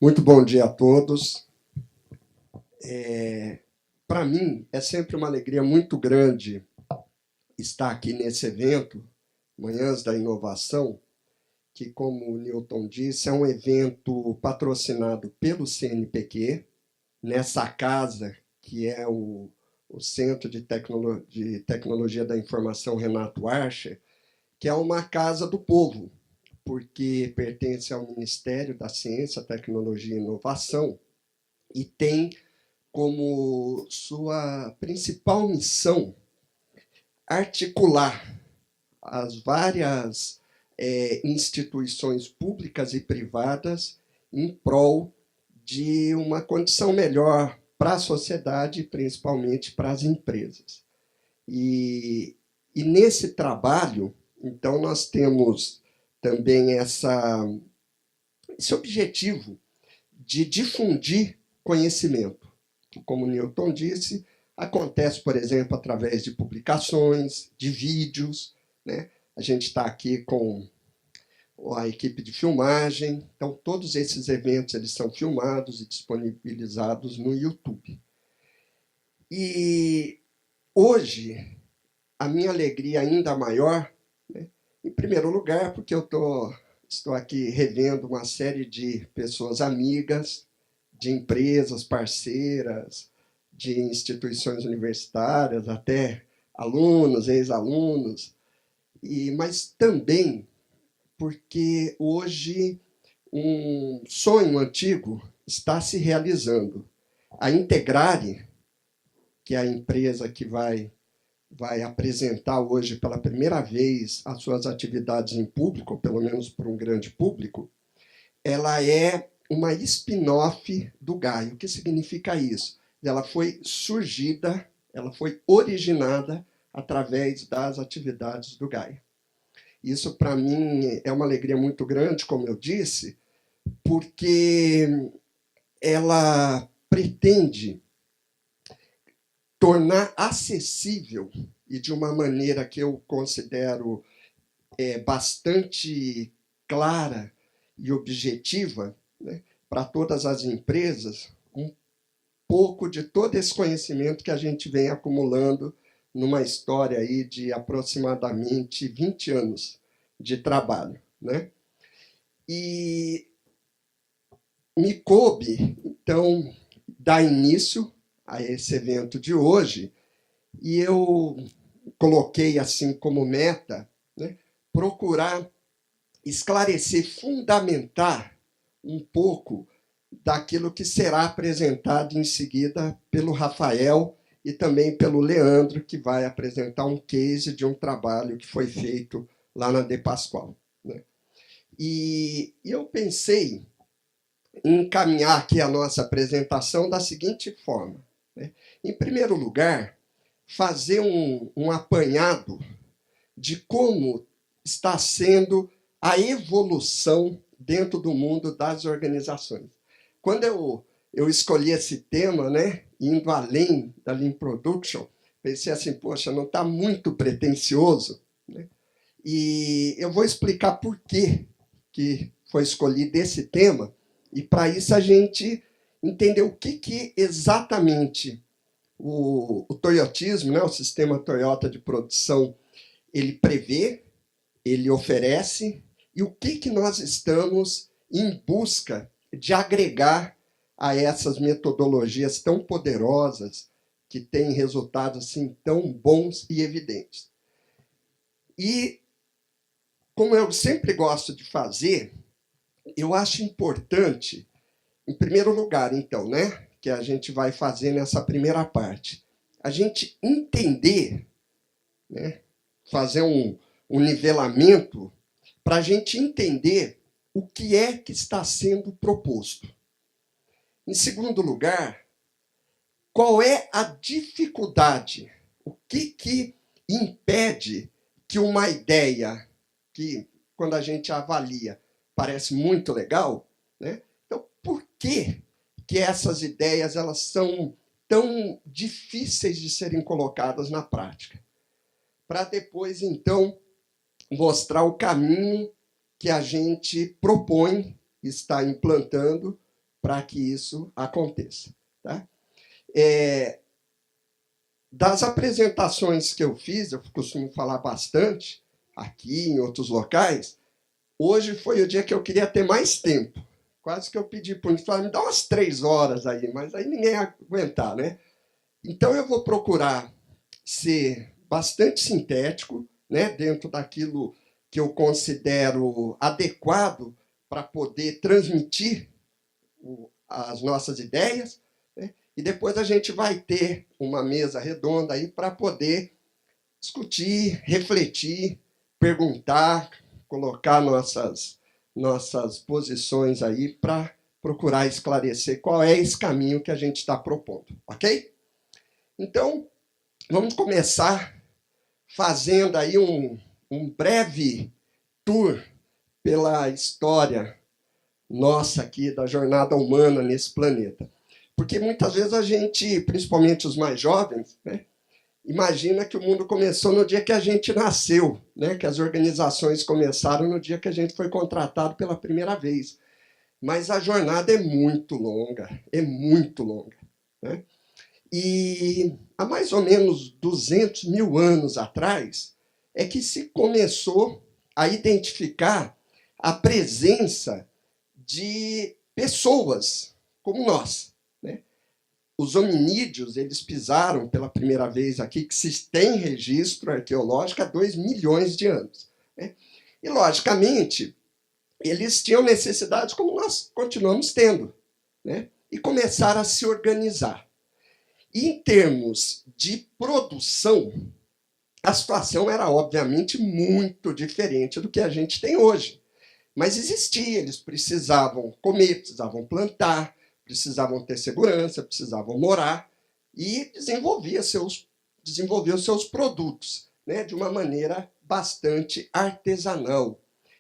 Muito bom dia a todos. Para mim, é sempre uma alegria muito grande estar aqui nesse evento, Manhãs da Inovação, que, como o Newton disse, é um evento patrocinado pelo CNPq, nessa casa que é o Centro de Tecnologia da Informação Renato Archer, que é uma casa do povo, porque pertence ao Ministério da Ciência, Tecnologia e Inovação e tem como sua principal missão articular as várias instituições públicas e privadas em prol de uma condição melhor para a sociedade, principalmente para as empresas. E nesse trabalho, então, nós temos também esse objetivo de difundir conhecimento, que, como Newton disse, acontece, por exemplo, através de publicações, de vídeos, né? A gente está aqui com a equipe de filmagem, então todos esses eventos eles são filmados e disponibilizados no YouTube. E hoje, a minha alegria ainda maior, né? Em primeiro lugar, porque eu estou aqui revendo uma série de pessoas amigas, de empresas parceiras, de instituições universitárias, até alunos, ex-alunos, mas também porque hoje um sonho antigo está se realizando. A Integrare, que é a empresa que vai apresentar hoje pela primeira vez as suas atividades em público, pelo menos para um grande público, ela é uma spin-off do GAI. O que significa isso? Ela foi surgida, ela foi originada através das atividades do GAI. Isso, para mim, é uma alegria muito grande, como eu disse, porque ela pretende tornar acessível, e de uma maneira que eu considero bastante clara e objetiva, né, para todas as empresas, um pouco de todo esse conhecimento que a gente vem acumulando numa história aí de aproximadamente 20 anos de trabalho, né? E me coube, então, dar início a esse evento de hoje, e eu coloquei assim como meta, né, procurar esclarecer, fundamentar um pouco daquilo que será apresentado em seguida pelo Rafael e também pelo Leandro, que vai apresentar um case de um trabalho que foi feito lá na De Pascoal, né? E eu pensei em encaminhar aqui a nossa apresentação da seguinte forma, né? Em primeiro lugar, fazer um apanhado de como está sendo a evolução dentro do mundo das organizações. Quando eu escolhi esse tema, né, indo além da Lean Production, pensei assim, poxa, não está muito pretensioso, né? E eu vou explicar por que foi escolhido esse tema, e para isso a gente entender o que exatamente o toyotismo, né, o sistema Toyota de produção, ele prevê, ele oferece, e o que nós estamos em busca de agregar a essas metodologias tão poderosas, que têm resultados assim tão bons e evidentes. E, como eu sempre gosto de fazer, eu acho importante, em primeiro lugar, então, né, que a gente vai fazer nessa primeira parte, a gente entender, né, fazer um nivelamento para a gente entender o que é que está sendo proposto. Em segundo lugar, qual é a dificuldade? O que impede que uma ideia que, quando a gente avalia, parece muito legal, né? Então, por que essas ideias elas são tão difíceis de serem colocadas na prática? Para depois, então, mostrar o caminho que a gente propõe estar implantando para que isso aconteça. Tá? Das apresentações que eu fiz, eu costumo falar bastante, aqui em outros locais, hoje foi o dia que eu queria ter mais tempo. Quase que eu pedi para o falar, me dá umas 3 horas aí, mas aí ninguém ia aguentar, né? Então eu vou procurar ser bastante sintético, né, dentro daquilo que eu considero adequado para poder transmitir as nossas ideias, né? E depois a gente vai ter uma mesa redonda aí para poder discutir, refletir, perguntar, colocar nossas posições aí para procurar esclarecer qual é esse caminho que a gente está propondo, ok? Então, vamos começar fazendo aí um breve tour pela história nossa aqui, da jornada humana nesse planeta. Porque muitas vezes a gente, principalmente os mais jovens, né, imagina que o mundo começou no dia que a gente nasceu, né, que as organizações começaram no dia que a gente foi contratado pela primeira vez. Mas a jornada é muito longa, né? E há mais ou menos 200 mil anos atrás é que se começou a identificar a presença de pessoas como nós, né? Os hominídeos, eles pisaram pela primeira vez aqui, que se tem registro arqueológico há 2 milhões de anos, né? E, logicamente, eles tinham necessidades como nós continuamos tendo, né? E começaram a se organizar. E, em termos de produção, a situação era, obviamente, muito diferente do que a gente tem hoje. Mas existia, eles precisavam comer, precisavam plantar, precisavam ter segurança, precisavam morar, e desenvolviam seus produtos, né, de uma maneira bastante artesanal.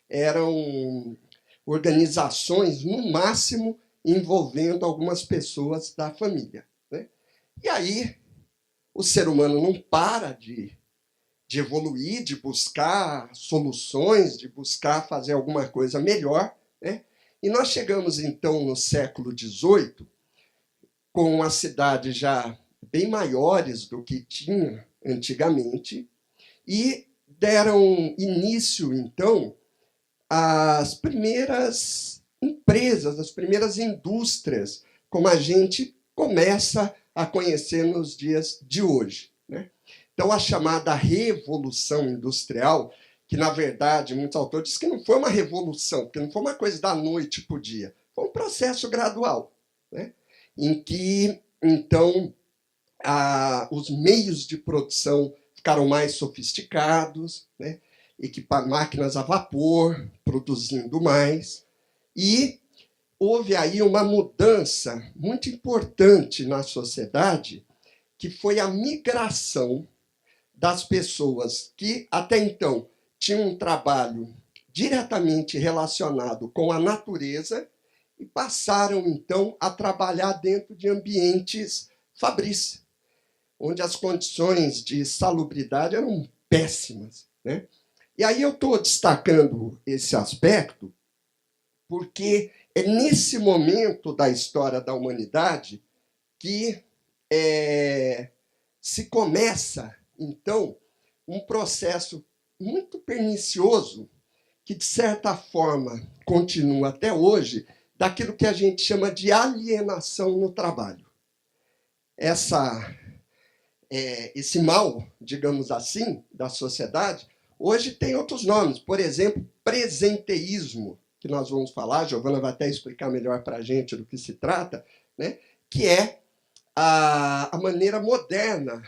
Eram organizações, no máximo, envolvendo algumas pessoas da família, né? E aí, o ser humano não para de evoluir, de buscar soluções, de buscar fazer alguma coisa melhor, né? E nós chegamos, então, no século XVIII, com as cidades já bem maiores do que tinha antigamente, e deram início, então, às primeiras empresas, às primeiras indústrias, como a gente começa a conhecer nos dias de hoje, né? Então, a chamada Revolução Industrial, que, na verdade, muitos autores dizem que não foi uma revolução, porque não foi uma coisa da noite para o dia, foi um processo gradual, né? Em que, então, os meios de produção ficaram mais sofisticados, né? Máquinas a vapor, produzindo mais, e houve aí uma mudança muito importante na sociedade, que foi a migração das pessoas que, até então, tinham um trabalho diretamente relacionado com a natureza e passaram, então, a trabalhar dentro de ambientes fabris, onde as condições de salubridade eram péssimas, né? E aí eu estou destacando esse aspecto porque é nesse momento da história da humanidade que se começa, então, um processo muito pernicioso que, de certa forma, continua até hoje, daquilo que a gente chama de alienação no trabalho. Esse mal, digamos assim, da sociedade, hoje tem outros nomes. Por exemplo, presenteísmo, que nós vamos falar, a Giovana vai até explicar melhor para a gente do que se trata, né? Que é a maneira moderna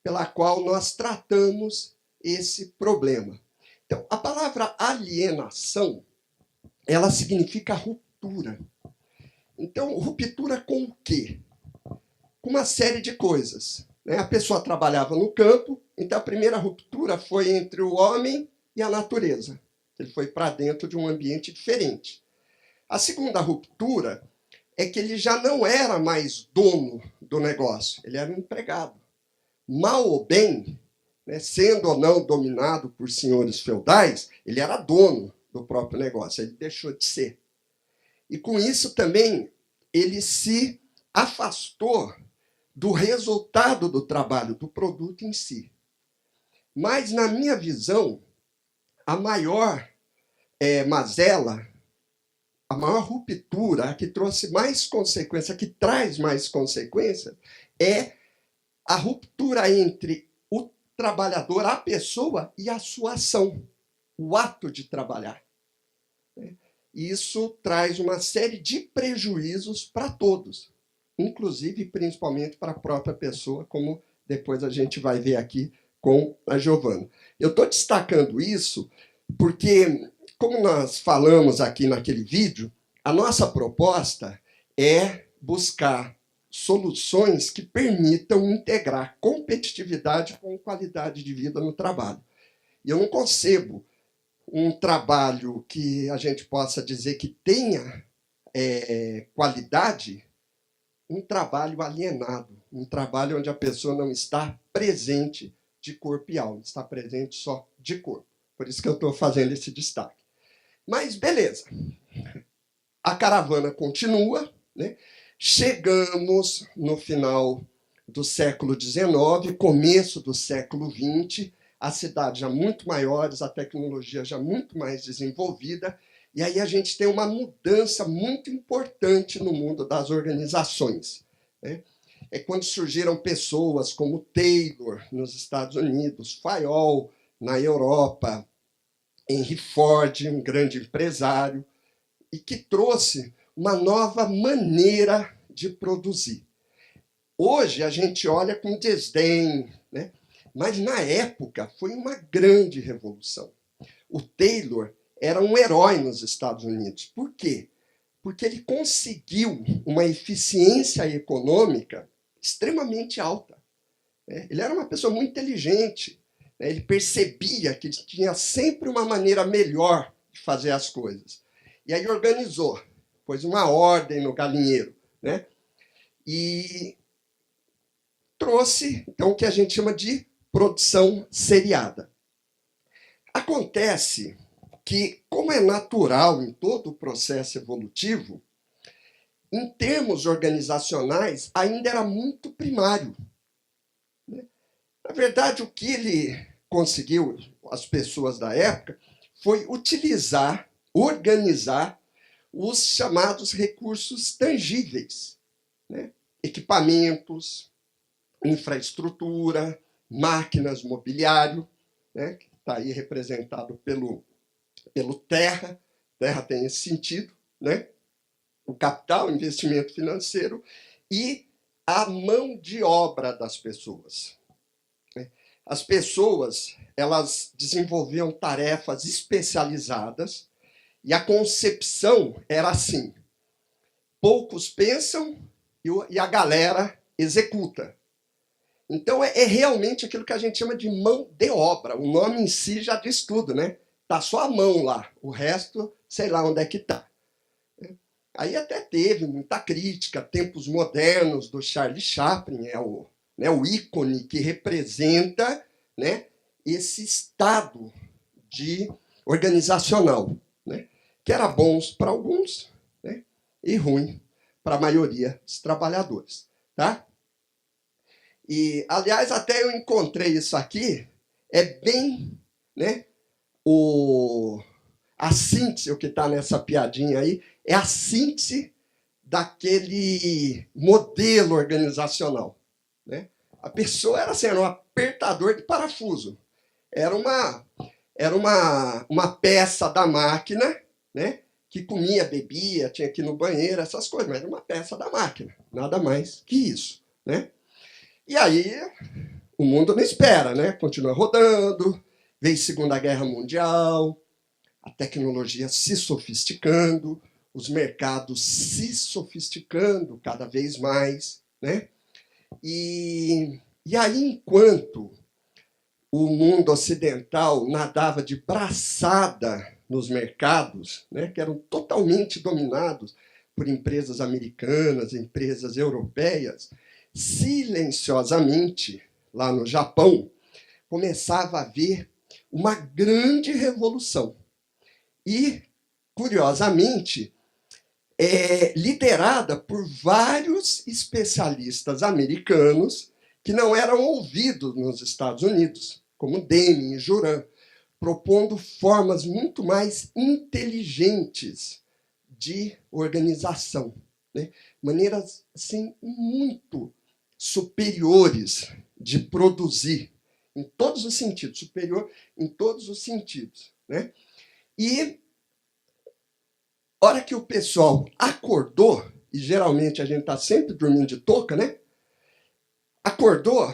pela qual nós tratamos esse problema. Então, a palavra alienação, ela significa ruptura. Então, ruptura com o quê? Com uma série de coisas, né? A pessoa trabalhava no campo, então a primeira ruptura foi entre o homem e a natureza. Ele foi para dentro de um ambiente diferente. A segunda ruptura é que ele já não era mais dono do negócio, ele era um empregado. Mal ou bem, né, sendo ou não dominado por senhores feudais, ele era dono do próprio negócio, ele deixou de ser. E com isso também ele se afastou do resultado do trabalho, do produto em si. Mas, na minha visão, a maior mazela, a maior ruptura, a que trouxe mais consequência, a que traz mais consequência, é a ruptura entre o trabalhador, a pessoa, e a sua ação, o ato de trabalhar. Isso traz uma série de prejuízos para todos, inclusive, principalmente, para a própria pessoa, como depois a gente vai ver aqui com a Giovana. Eu estou destacando isso porque, como nós falamos aqui naquele vídeo, a nossa proposta é buscar soluções que permitam integrar competitividade com qualidade de vida no trabalho. E eu não concebo um trabalho que a gente possa dizer que tenha qualidade, um trabalho alienado, um trabalho onde a pessoa não está presente de corpo e alma, está presente só de corpo. Por isso que eu estou fazendo esse destaque. Mas, beleza. A caravana continua, né? Chegamos no final do século XIX, começo do século XX, as cidades já muito maiores, a tecnologia já muito mais desenvolvida, e aí a gente tem uma mudança muito importante no mundo das organizações, né? É quando surgiram pessoas como Taylor, nos Estados Unidos, Fayol, na Europa, Henry Ford, um grande empresário, e que trouxe uma nova maneira de produzir. Hoje a gente olha com desdém, né? Mas na época foi uma grande revolução. O Taylor era um herói nos Estados Unidos. Por quê? Porque ele conseguiu uma eficiência econômica extremamente alta. Ele era uma pessoa muito inteligente. Ele percebia que tinha sempre uma maneira melhor de fazer as coisas. E aí organizou, pôs uma ordem no galinheiro, né? E trouxe, então, o que a gente chama de produção seriada. Acontece que, como é natural em todo o processo evolutivo, em termos organizacionais, ainda era muito primário. Na verdade, o que ele conseguiu, as pessoas da época, foi utilizar, organizar os chamados recursos tangíveis, né? Equipamentos, infraestrutura, máquinas, mobiliário, né? Que está aí representado pelo terra. Terra tem esse sentido, né? O capital, o investimento financeiro e a mão de obra das pessoas. As pessoas, elas desenvolviam tarefas especializadas e a concepção era assim: poucos pensam e a galera executa. Então, é realmente aquilo que a gente chama de mão de obra. O nome em si já diz tudo, né? Está só a mão lá, o resto, sei lá onde é que está. Aí até teve muita crítica, tempos modernos do Charlie Chaplin, o ícone que representa, né, esse estado de organizacional, né, que era bom para alguns, né, e ruim para a maioria dos trabalhadores. Tá? E, aliás, até eu encontrei isso aqui, é bem, né, a síntese, o que está nessa piadinha aí, é a síntese daquele modelo organizacional, né? A pessoa era assim, era um apertador de parafuso. Era uma peça da máquina, né, que comia, bebia, tinha que ir no banheiro, essas coisas, mas era uma peça da máquina, nada mais que isso, né? E aí o mundo não espera, né? Continua rodando, veio Segunda Guerra Mundial, a tecnologia se sofisticando, os mercados se sofisticando cada vez mais, né? E aí, enquanto o mundo ocidental nadava de braçada nos mercados, né, que eram totalmente dominados por empresas americanas, empresas europeias, silenciosamente, lá no Japão, começava a haver uma grande revolução. E, curiosamente, liderada por vários especialistas americanos que não eram ouvidos nos Estados Unidos, como Deming e Juran, propondo formas muito mais inteligentes de organização, né? Maneiras assim, muito superiores de produzir, em todos os sentidos, superior em todos os sentidos, né? E hora que o pessoal acordou, e geralmente a gente está sempre dormindo de touca, né? Acordou,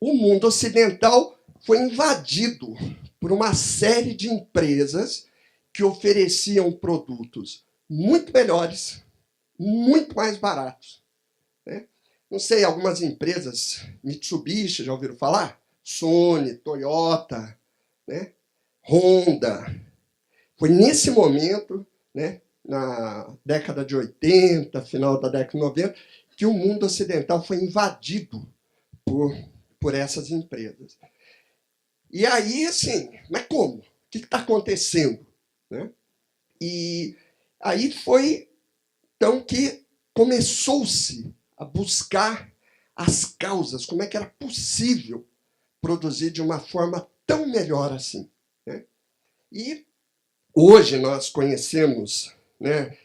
o mundo ocidental foi invadido por uma série de empresas que ofereciam produtos muito melhores, muito mais baratos, né? Não sei, algumas empresas, Mitsubishi, já ouviram falar? Sony, Toyota, né? Honda. Foi nesse momento, né, na década de 80, final da década de 90, que o mundo ocidental foi invadido por essas empresas. E aí, assim, mas como? O que está acontecendo? Né? E aí foi, então, que começou-se a buscar as causas, como é que era possível produzir de uma forma tão melhor assim. Né? E hoje nós conhecemos, né,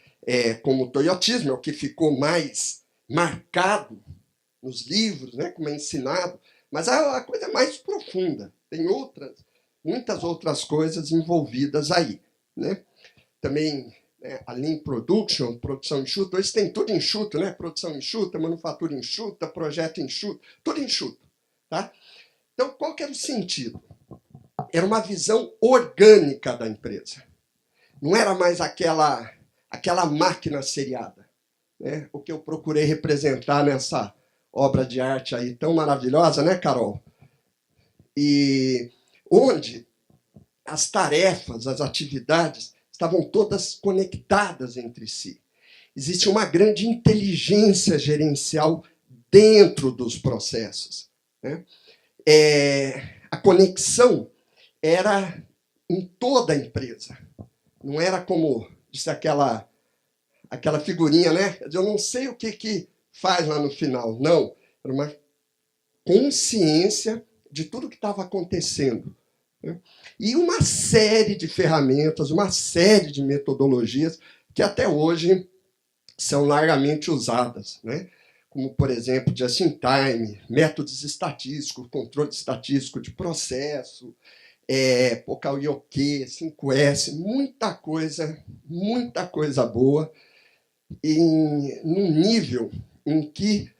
como toyotismo, é o que ficou mais marcado nos livros, né, como é ensinado, mas a coisa é mais profunda, tem muitas outras coisas envolvidas aí. Né? Também a Lean Production, produção enxuta, hoje tem tudo enxuto, né? Produção enxuta, manufatura enxuta, projeto enxuto, tudo enxuto. Tá? Então, qual que era o sentido? Era uma visão orgânica da empresa. Não era mais aquela máquina seriada, né? O que eu procurei representar nessa obra de arte aí tão maravilhosa, né, Carol? E onde as tarefas, as atividades estavam todas conectadas entre si. Existe uma grande inteligência gerencial dentro dos processos. Né? A conexão era em toda a empresa. Não era como disse aquela figurinha, né? Eu não sei o que faz lá no final. Não. Era uma consciência de tudo que estava acontecendo. Né? E uma série de ferramentas, uma série de metodologias que até hoje são largamente usadas, né? Como, por exemplo, just-in-time, métodos estatísticos, controle estatístico de processo, Pokaioke, 5S, muita coisa boa, num nível em que,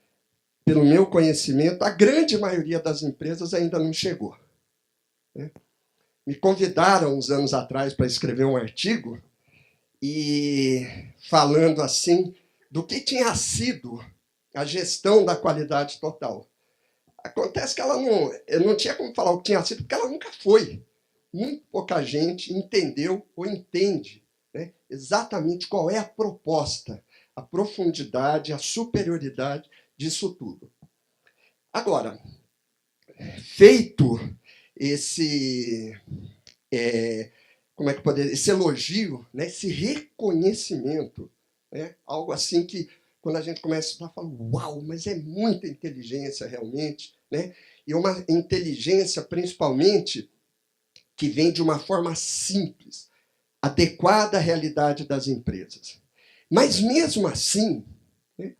pelo meu conhecimento, a grande maioria das empresas ainda não chegou. Né? Me convidaram uns anos atrás para escrever um artigo e falando assim do que tinha sido a gestão da qualidade total. Acontece que ela não tinha como falar o que tinha sido, porque ela nunca foi. Muito pouca gente entendeu ou entende, né, exatamente qual é a proposta, a profundidade, a superioridade disso tudo. Agora, feito esse esse elogio, né, esse reconhecimento, né, algo assim que quando a gente começa a falar, uau, mas é muita inteligência realmente, né? E uma inteligência principalmente que vem de uma forma simples, adequada à realidade das empresas. Mas mesmo assim, né,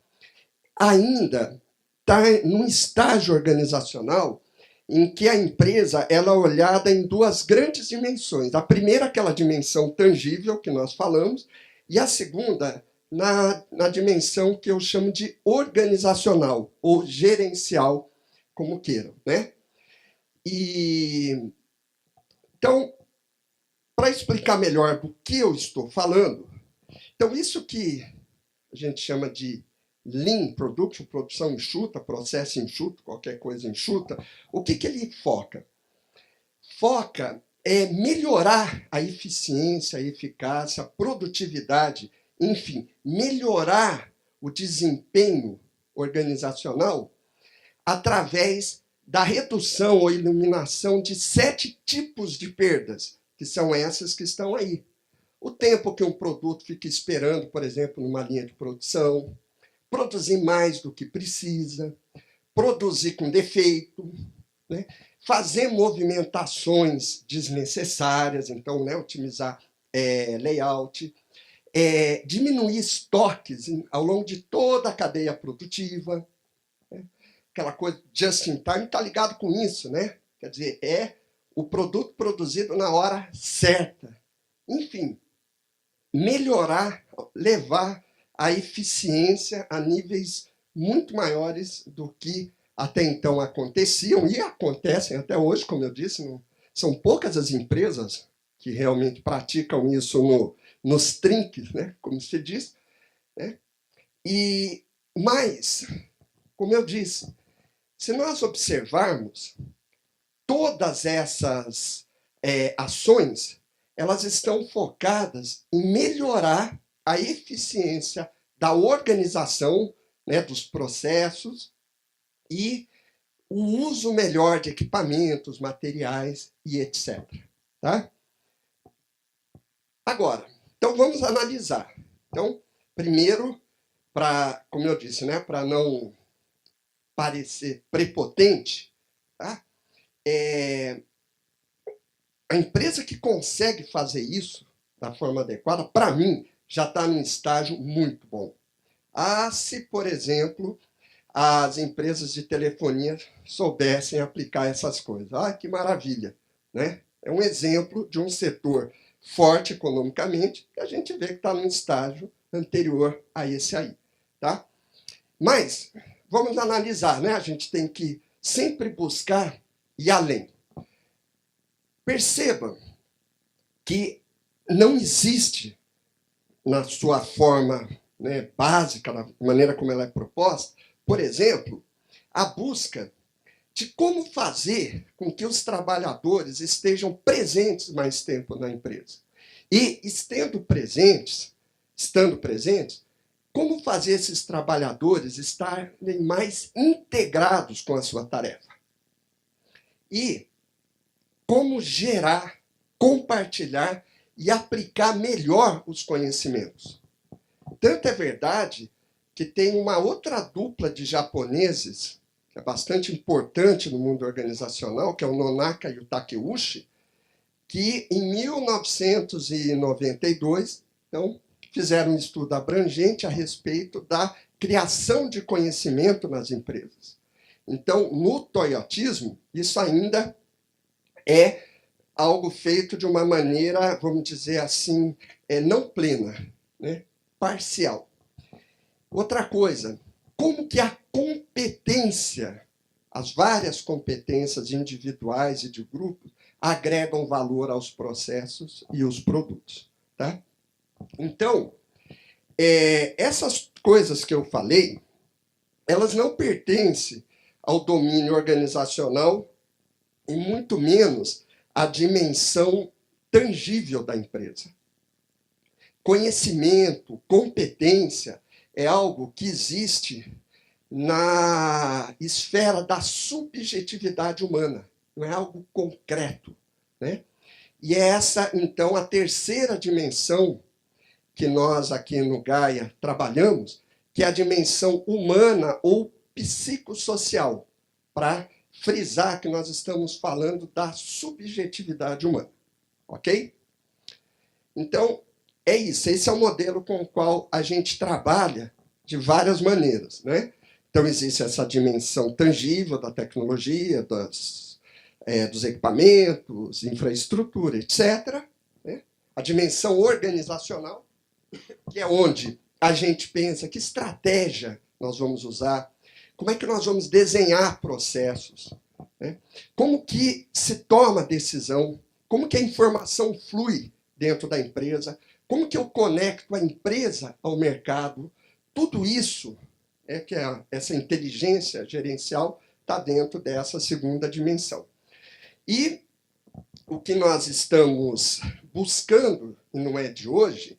ainda está num estágio organizacional em que a empresa ela é olhada em duas grandes dimensões. A primeira, aquela dimensão tangível que nós falamos, e a segunda, na dimensão que eu chamo de organizacional, ou gerencial, como queiram. Né? Então, para explicar melhor do que eu estou falando, então isso que a gente chama de Lean Production, produção enxuta, processo enxuto, qualquer coisa enxuta, o que ele foca? Foca melhorar a eficiência, a eficácia, a produtividade, enfim, melhorar o desempenho organizacional através da redução ou eliminação de 7 tipos de perdas, que são essas que estão aí. o tempo que um produto fica esperando, por exemplo, numa linha de produção, produzir mais do que precisa, produzir com defeito, né? Fazer movimentações desnecessárias, então, né, otimizar layout, diminuir estoques ao longo de toda a cadeia produtiva, né? Aquela coisa just in time está ligado com isso, né? Quer dizer, é o produto produzido na hora certa. Enfim, melhorar, levar a eficiência a níveis muito maiores do que até então aconteciam e acontecem até hoje, como eu disse, são poucas as empresas que realmente praticam isso nos trinques, né, como se diz, né? Mas, como eu disse, se nós observarmos, todas essas ações, elas estão focadas em melhorar a eficiência da organização, né, dos processos e o uso melhor de equipamentos, materiais e etc. Tá? Agora, então vamos analisar. Então, primeiro, como eu disse, né, para não parecer prepotente, tá? A empresa que consegue fazer isso da forma adequada, para mim, já está num estágio muito bom. Se, por exemplo, as empresas de telefonia soubessem aplicar essas coisas. Que maravilha! Né? É um exemplo de um setor forte economicamente que a gente vê que está num estágio anterior a esse aí. Tá? Mas, vamos analisar, né? A gente tem que sempre buscar ir além. Percebam que não existe, na sua forma, né, básica, na maneira como ela é proposta, por exemplo, a busca de como fazer com que os trabalhadores estejam presentes mais tempo na empresa. E, estando presentes, como fazer esses trabalhadores estarem mais integrados com a sua tarefa. E como gerar, compartilhar e aplicar melhor os conhecimentos. Tanto é verdade que tem uma outra dupla de japoneses, que é bastante importante no mundo organizacional, que é o Nonaka e o Takeuchi, que em 1992 então, fizeram um estudo abrangente a respeito da criação de conhecimento nas empresas. Então, no toyotismo, isso ainda é algo feito de uma maneira, vamos dizer assim, não plena, né? Parcial. Outra coisa, como que a competência, as várias competências individuais e de grupo, agregam valor aos processos e os produtos. Tá? Então, essas coisas que eu falei, elas não pertencem ao domínio organizacional e muito menos à dimensão tangível da empresa. Conhecimento, competência, é algo que existe na esfera da subjetividade humana, não é algo concreto. Né? E é essa, então, a terceira dimensão que nós aqui no Gaia trabalhamos, que é a dimensão humana ou psicossocial, para frisar que nós estamos falando da subjetividade humana. Ok? Então, é isso. Esse é o modelo com o qual a gente trabalha de várias maneiras. Né? Então, existe essa dimensão tangível da tecnologia, dos equipamentos, infraestrutura, etc. Né? A dimensão organizacional, que é onde a gente pensa que estratégia nós vamos usar, como é que nós vamos desenhar processos, né? Como que se toma decisão, como que a informação flui dentro da empresa, como que eu conecto a empresa ao mercado. Tudo isso que essa inteligência gerencial está dentro dessa segunda dimensão. E o que nós estamos buscando, e não é de hoje,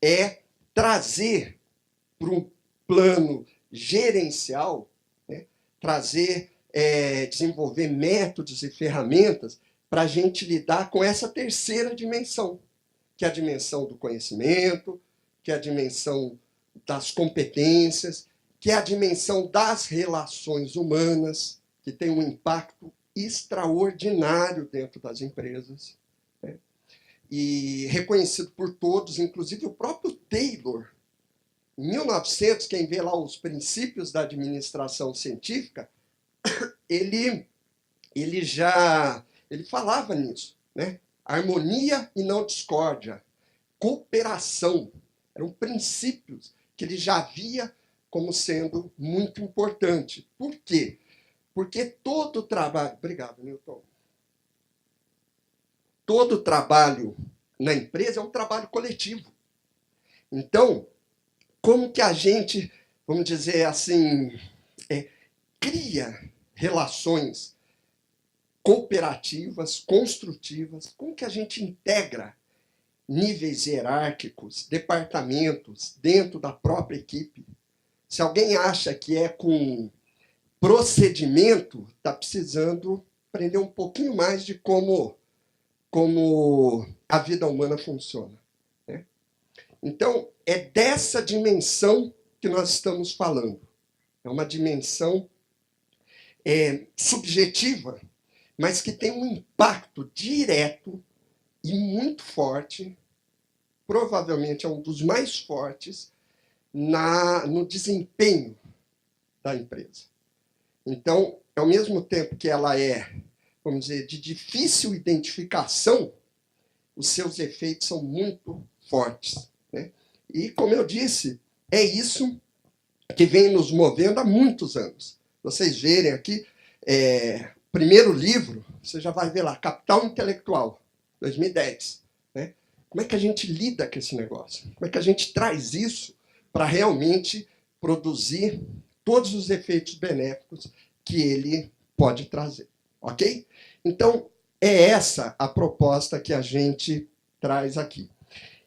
é trazer para um plano gerencial, né, desenvolver métodos e ferramentas para a gente lidar com essa terceira dimensão, que é a dimensão do conhecimento, que é a dimensão das competências, que é a dimensão das relações humanas, que tem um impacto extraordinário dentro das empresas, né? E reconhecido por todos, inclusive o próprio Taylor. Em 1900, quem vê lá os princípios da administração científica, ele falava nisso, né? Harmonia e não discórdia, cooperação, eram princípios que ele já via como sendo muito importante. Por quê? Porque todo trabalho... Obrigado, Newton. Todo trabalho na empresa é um trabalho coletivo. Então, como que a gente, vamos dizer assim, cria relações cooperativas, construtivas, como que a gente integra níveis hierárquicos, departamentos dentro da própria equipe. Se alguém acha que é com procedimento, está precisando aprender um pouquinho mais de como a vida humana funciona, né? Então, é dessa dimensão que nós estamos falando. É uma dimensão subjetiva, mas que tem um impacto direto e muito forte, provavelmente é um dos mais fortes, no desempenho da empresa. Então, ao mesmo tempo que ela é, vamos dizer, de difícil identificação, os seus efeitos são muito fortes, né? E, como eu disse, é isso que vem nos movendo há muitos anos. Vocês verem aqui, primeiro livro, você já vai ver lá, Capital Intelectual, 2010. Né? Como é que a gente lida com esse negócio? Como é que a gente traz isso para realmente produzir todos os efeitos benéficos que ele pode trazer? Ok? Então, é essa a proposta que a gente traz aqui.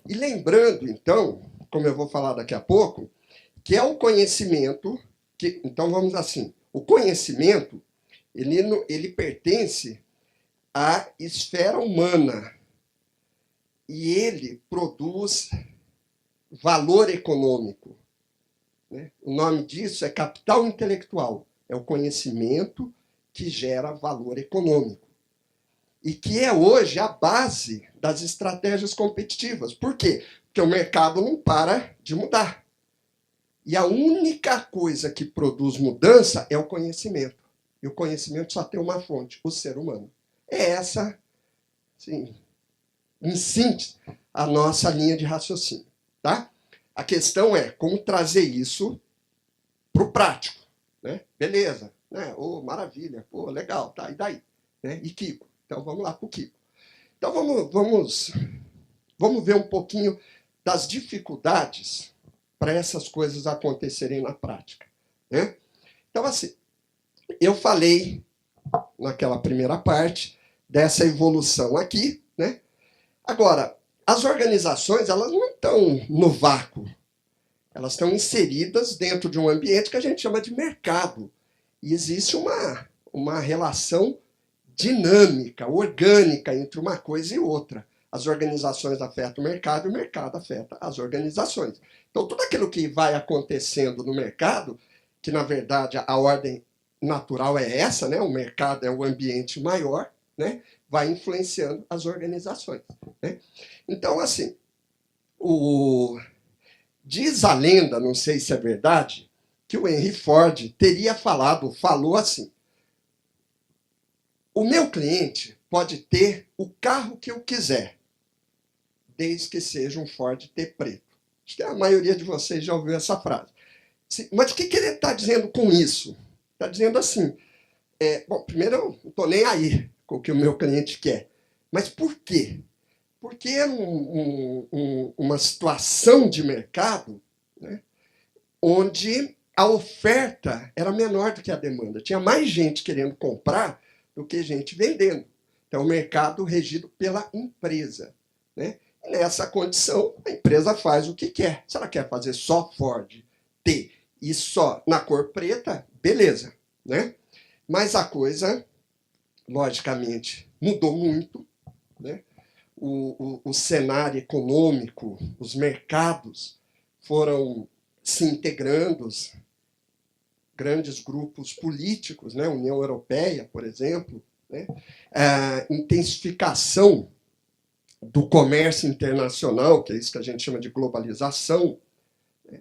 E lembrando, então, como eu vou falar daqui a pouco, que é o conhecimento, então vamos assim, o conhecimento, ele pertence à esfera humana e ele produz valor econômico, né? O nome disso é capital intelectual, é o conhecimento que gera valor econômico e que é hoje a base das estratégias competitivas. Por quê? Porque o mercado não para de mudar. E a única coisa que produz mudança é o conhecimento. E o conhecimento só tem uma fonte, o ser humano. É essa, sim, em síntese, a nossa linha de raciocínio. Tá? A questão é como trazer isso para o prático. Né? Beleza, né? Oh, maravilha, pô, legal, tá, e daí? Né? E Kiko? Então vamos lá para o Kiko. Então vamos ver um pouquinho das dificuldades para essas coisas acontecerem na prática. Né? Então, assim, eu falei naquela primeira parte dessa evolução aqui, né? Agora, as organizações, elas não estão no vácuo. Elas estão inseridas dentro de um ambiente que a gente chama de mercado. E existe uma relação dinâmica, orgânica entre uma coisa e outra. As organizações afetam o mercado e o mercado afeta as organizações. Então, tudo aquilo que vai acontecendo no mercado, que na verdade a ordem natural é essa, né? O mercado é o ambiente maior, né? Vai influenciando as organizações. Né? Então, assim, diz a lenda, não sei se é verdade, que o Henry Ford falou assim: o meu cliente pode ter o carro que eu quiser, desde que seja um Ford T preto. Acho que a maioria de vocês já ouviu essa frase. Mas o que ele está dizendo com isso? Está dizendo assim, bom, primeiro eu não estou nem aí com o que o meu cliente quer. Mas por quê? Porque é uma situação de mercado, né, onde a oferta era menor do que a demanda. Tinha mais gente querendo comprar do que gente vendendo. Então, o mercado regido pela empresa. Né? E nessa condição, a empresa faz o que quer. Se ela quer fazer só Ford T e só na cor preta, beleza. Né? Mas a coisa, logicamente, mudou muito. Né? o cenário econômico, os mercados foram se integrando, grandes grupos políticos, né, União Europeia, por exemplo, né, a intensificação do comércio internacional, que é isso que a gente chama de globalização, né,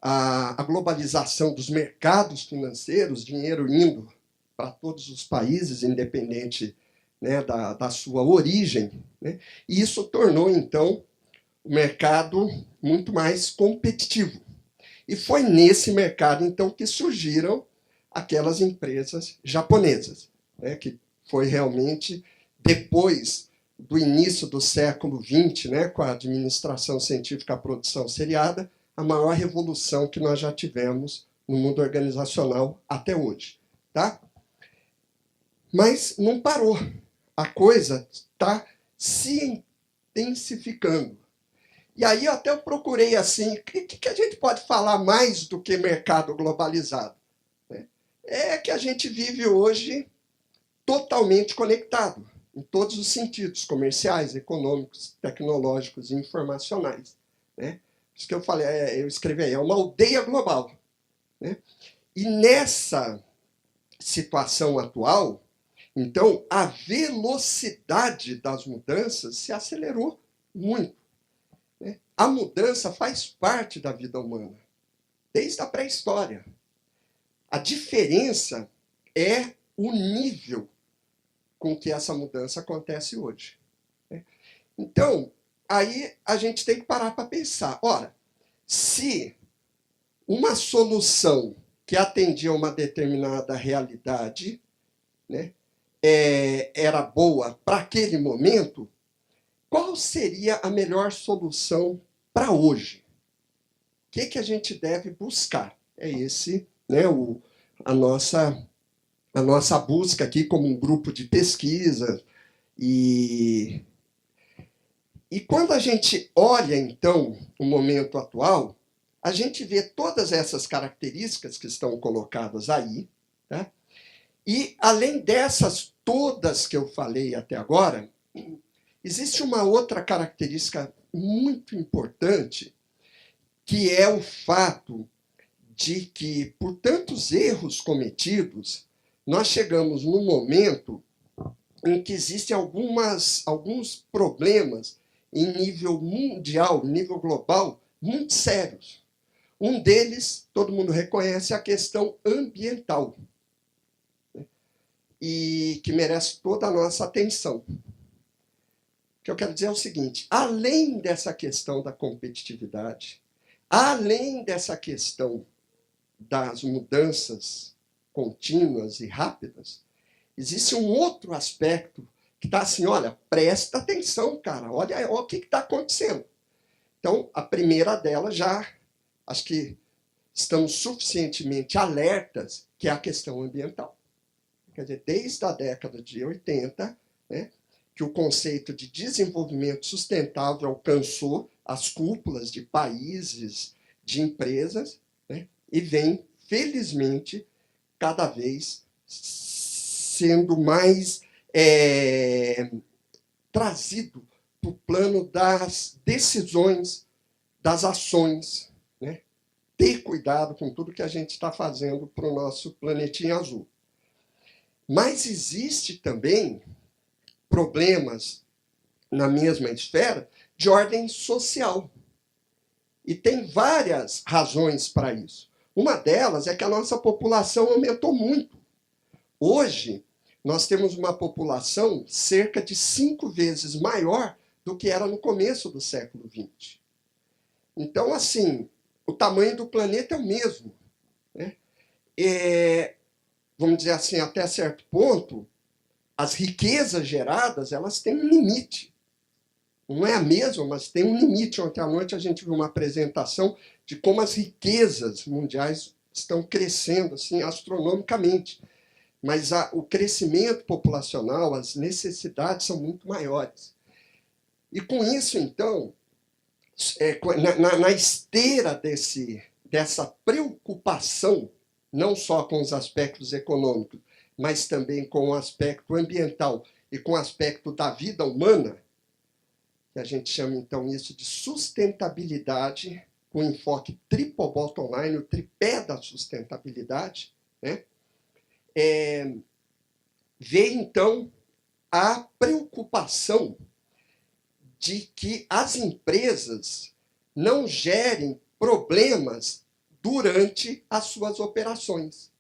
a globalização dos mercados financeiros, dinheiro indo para todos os países, independente, né, da sua origem, né, e isso tornou, então, o mercado muito mais competitivo. E foi nesse mercado, então, que surgiram aquelas empresas japonesas, né, que foi realmente, depois do início do século XX, né, com a administração científica, a produção seriada, a maior revolução que nós já tivemos no mundo organizacional até hoje. Tá? Mas não parou. A coisa está se intensificando. E aí eu até procurei assim, o que a gente pode falar mais do que mercado globalizado? É que a gente vive hoje totalmente conectado, em todos os sentidos, comerciais, econômicos, tecnológicos e informacionais. Né? Isso que eu falei, eu escrevi aí, é uma aldeia global. Né? E nessa situação atual, então, a velocidade das mudanças se acelerou muito. A mudança faz parte da vida humana, desde a pré-história. A diferença é o nível com que essa mudança acontece hoje. Então, aí a gente tem que parar para pensar. Ora, se uma solução que atendia a uma determinada realidade, né, era boa para aquele momento, qual seria a melhor solução para hoje? O que a gente deve buscar? É esse, né, a nossa busca aqui como um grupo de pesquisa. E quando a gente olha, então, o momento atual, a gente vê todas essas características que estão colocadas aí, tá? E, além dessas todas que eu falei até agora, existe uma outra característica muito importante, que é o fato de que, por tantos erros cometidos, nós chegamos num momento em que existem alguns problemas em nível mundial, em nível global, muito sérios. Um deles, todo mundo reconhece, é a questão ambiental, né? E que merece toda a nossa atenção. O que eu quero dizer é o seguinte, além dessa questão da competitividade, além dessa questão das mudanças contínuas e rápidas, existe um outro aspecto que está assim, olha, presta atenção, cara, olha o que está acontecendo. Então, a primeira delas já, acho que estamos suficientemente alertas, que é a questão ambiental. Quer dizer, desde a década de 80, né, que o conceito de desenvolvimento sustentável alcançou as cúpulas de países, de empresas, né, e vem, felizmente, cada vez sendo mais trazido para o plano das decisões, das ações. Né? Ter cuidado com tudo que a gente está fazendo para o nosso planetinha azul. Mas existe também problemas na mesma esfera de ordem social. E tem várias razões para isso. Uma delas é que a nossa população aumentou muito. Hoje, nós temos uma população cerca de 5 vezes maior do que era no começo do século XX. Então, assim, o tamanho do planeta é o mesmo. Né? Vamos dizer assim, até certo ponto, as riquezas geradas, elas têm um limite. Não é a mesma, mas tem um limite. Ontem à noite a gente viu uma apresentação de como as riquezas mundiais estão crescendo assim, astronomicamente. Mas o crescimento populacional, as necessidades são muito maiores. E com isso, então, na esteira dessa preocupação, não só com os aspectos econômicos, mas também com o aspecto ambiental e com o aspecto da vida humana, que a gente chama, então, isso de sustentabilidade, com enfoque triple bottom line, o tripé da sustentabilidade, né? Vê, então, a preocupação de que as empresas não gerem problemas durante as suas operações,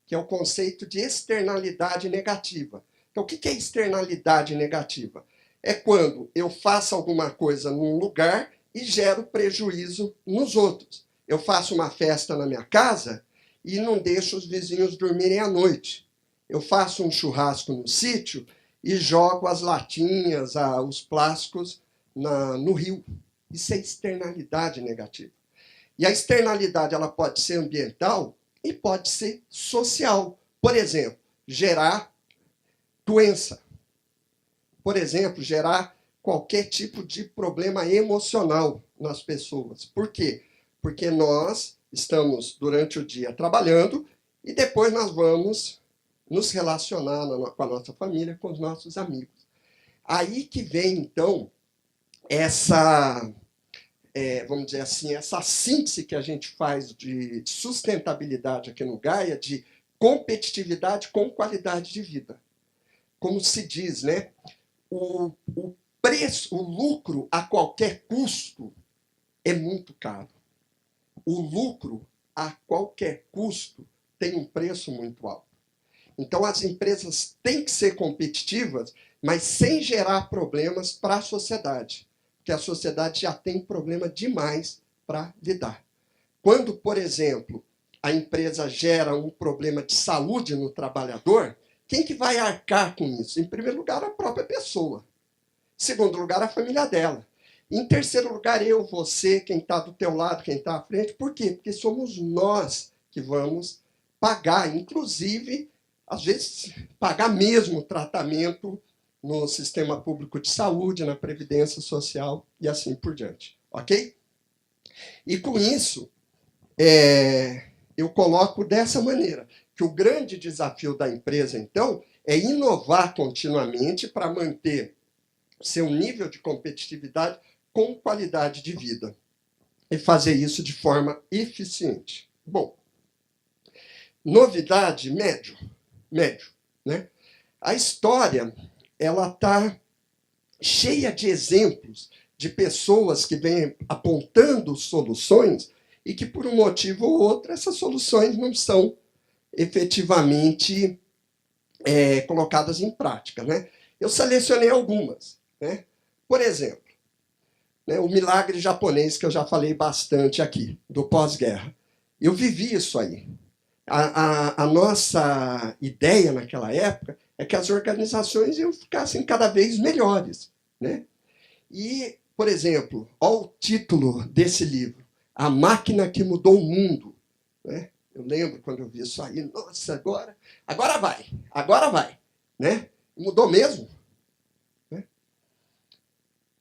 que é o conceito de externalidade negativa. Então, o que é externalidade negativa? É quando eu faço alguma coisa num lugar e gero prejuízo nos outros. Eu faço uma festa na minha casa e não deixo os vizinhos dormirem à noite. Eu faço um churrasco no sítio e jogo as latinhas, os plásticos no rio. Isso é externalidade negativa. E a externalidade ela pode ser ambiental e pode ser social. Por exemplo, gerar doença. Por exemplo, gerar qualquer tipo de problema emocional nas pessoas. Por quê? Porque nós estamos, durante o dia, trabalhando e depois nós vamos nos relacionar com a nossa família, com os nossos amigos. Aí que vem, então, essa, vamos dizer assim, essa síntese que a gente faz de sustentabilidade aqui no Gaia, de competitividade com qualidade de vida. Como se diz, né? O preço, o lucro a qualquer custo é muito caro. O lucro a qualquer custo tem um preço muito alto. Então, as empresas têm que ser competitivas, mas sem gerar problemas para a sociedade, porque a sociedade já tem problema demais para lidar. Quando, por exemplo, a empresa gera um problema de saúde no trabalhador, quem que vai arcar com isso? Em primeiro lugar, a própria pessoa. Em segundo lugar, a família dela. Em terceiro lugar, eu, você, quem está do teu lado, quem está à frente. Por quê? Porque somos nós que vamos pagar, inclusive, às vezes, pagar mesmo o tratamento no sistema público de saúde, na Previdência Social e assim por diante. Ok? E com isso, eu coloco dessa maneira, que o grande desafio da empresa, então, é inovar continuamente para manter seu nível de competitividade com qualidade de vida e fazer isso de forma eficiente. Bom, novidade, médio, né? A história ela está cheia de exemplos de pessoas que vêm apontando soluções e que, por um motivo ou outro, essas soluções não são efetivamente colocadas em prática, né? Eu selecionei algumas, né? Por exemplo, né, o milagre japonês, que eu já falei bastante aqui, do pós-guerra. Eu vivi isso aí. A nossa ideia naquela época é que as organizações iam ficassem cada vez melhores, né? E, por exemplo, olha o título desse livro, A Máquina que Mudou o Mundo, né? Eu lembro quando eu vi isso aí, nossa, agora vai, né? Mudou mesmo, né?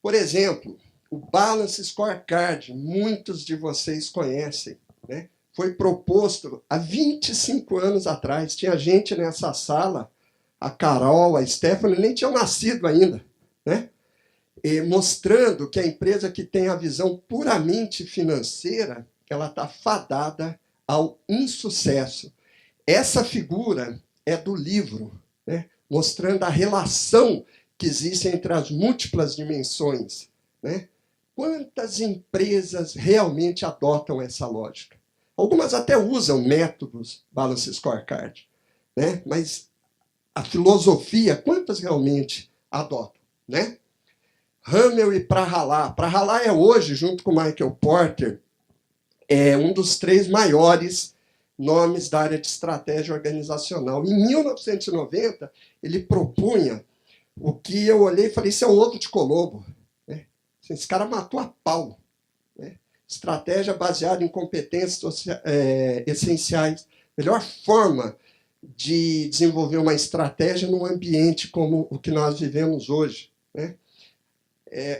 Por exemplo, o Balance Scorecard, muitos de vocês conhecem, né? Foi proposto há 25 anos atrás. Tinha gente nessa sala, a Carol, a Stephanie, nem tinham nascido ainda, né? Mostrando que a empresa que tem a visão puramente financeira, ela está fadada ao insucesso. Essa figura é do livro, né? Mostrando a relação que existe entre as múltiplas dimensões, né? Quantas empresas realmente adotam essa lógica? Algumas até usam métodos Balance Scorecard, né? Mas a filosofia, quantas realmente adotam, né? Hamel e Prahalá. Prahalá é hoje, junto com Michael Porter, um dos 3 maiores nomes da área de estratégia organizacional. Em 1990, ele propunha o que eu olhei e falei, isso é um ovo de Colombo. Né? Esse cara matou a pau. Né? Estratégia baseada em competências essenciais. Melhor forma de desenvolver uma estratégia num ambiente como o que nós vivemos hoje, né?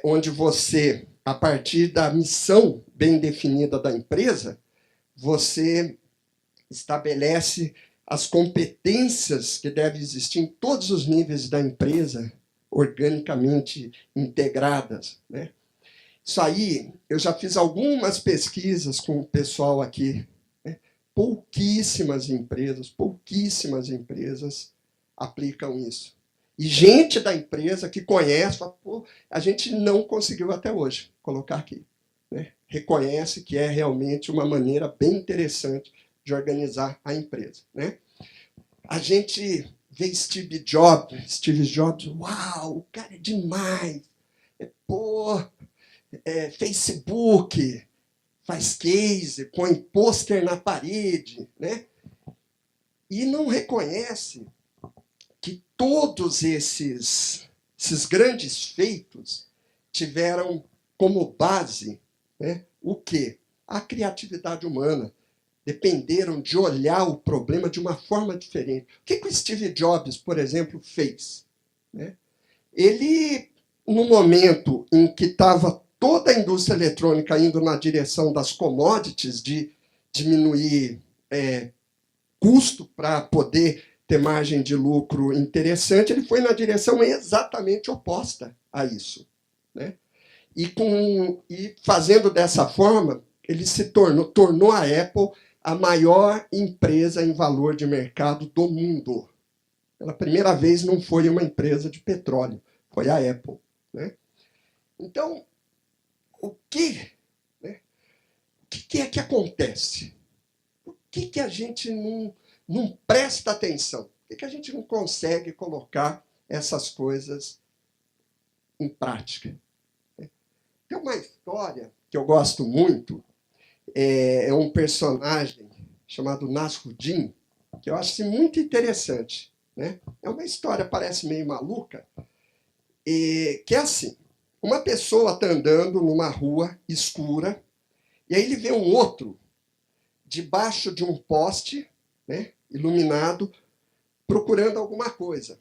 Onde você, a partir da missão bem definida da empresa, você estabelece as competências que devem existir em todos os níveis da empresa, organicamente integradas, né? Isso aí, eu já fiz algumas pesquisas com o pessoal aqui, né? Pouquíssimas empresas aplicam isso. E gente da empresa que conhece, fala, pô, a gente não conseguiu até hoje colocar aqui, né? Reconhece que é realmente uma maneira bem interessante de organizar a empresa, né? A gente vê Steve Jobs, uau, o cara é demais. Pô, Facebook, faz case, põe pôster na parede, né? E não reconhece que todos esses grandes feitos tiveram como base, né, o quê? A criatividade humana. Dependeram de olhar o problema de uma forma diferente. O que o Steve Jobs, por exemplo, fez? Né? Ele, no momento em que estava toda a indústria eletrônica indo na direção das commodities, de diminuir custo para poder ter margem de lucro interessante, ele foi na direção exatamente oposta a isso, né? E fazendo dessa forma, ele se tornou a Apple a maior empresa em valor de mercado do mundo. Pela primeira vez não foi uma empresa de petróleo, foi a Apple, né? Então, o que é que acontece? Por que a gente não presta atenção? Por que a gente não consegue colocar essas coisas em prática? Tem uma história que eu gosto muito, é um personagem chamado Nasruddin, que eu acho muito interessante, né? É uma história, parece meio maluca, que é assim, uma pessoa está andando numa rua escura, e aí ele vê um outro debaixo de um poste, né, iluminado, procurando alguma coisa.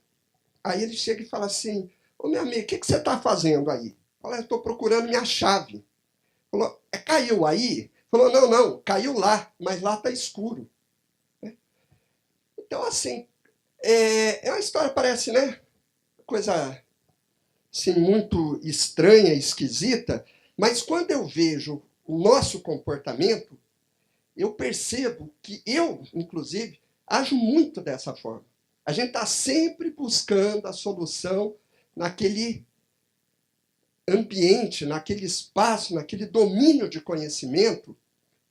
Aí ele chega e fala assim, ô meu amigo, o que você está fazendo aí? Fala, eu estou procurando minha chave. Falou, caiu aí? Falou, não, caiu lá, mas lá está escuro. Então, assim, é uma história, parece, né? Coisa assim, muito estranha, esquisita, mas quando eu vejo o nosso comportamento, eu percebo que eu, inclusive, ajo muito dessa forma. A gente está sempre buscando a solução naquele ambiente, naquele espaço, naquele domínio de conhecimento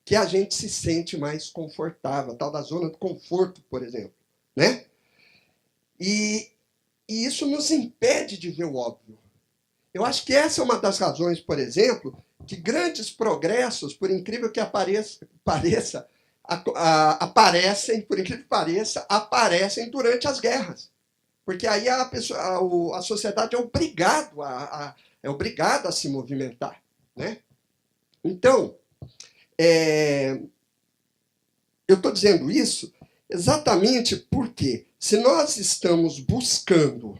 que a gente se sente mais confortável, a tal da zona do conforto, por exemplo, né? E isso nos impede de ver o óbvio. Eu acho que essa é uma das razões, por exemplo, que grandes progressos, por incrível que aparecem durante as guerras. Porque aí a sociedade é obrigada a se movimentar, né? Então, eu estou dizendo isso exatamente porque, se nós estamos buscando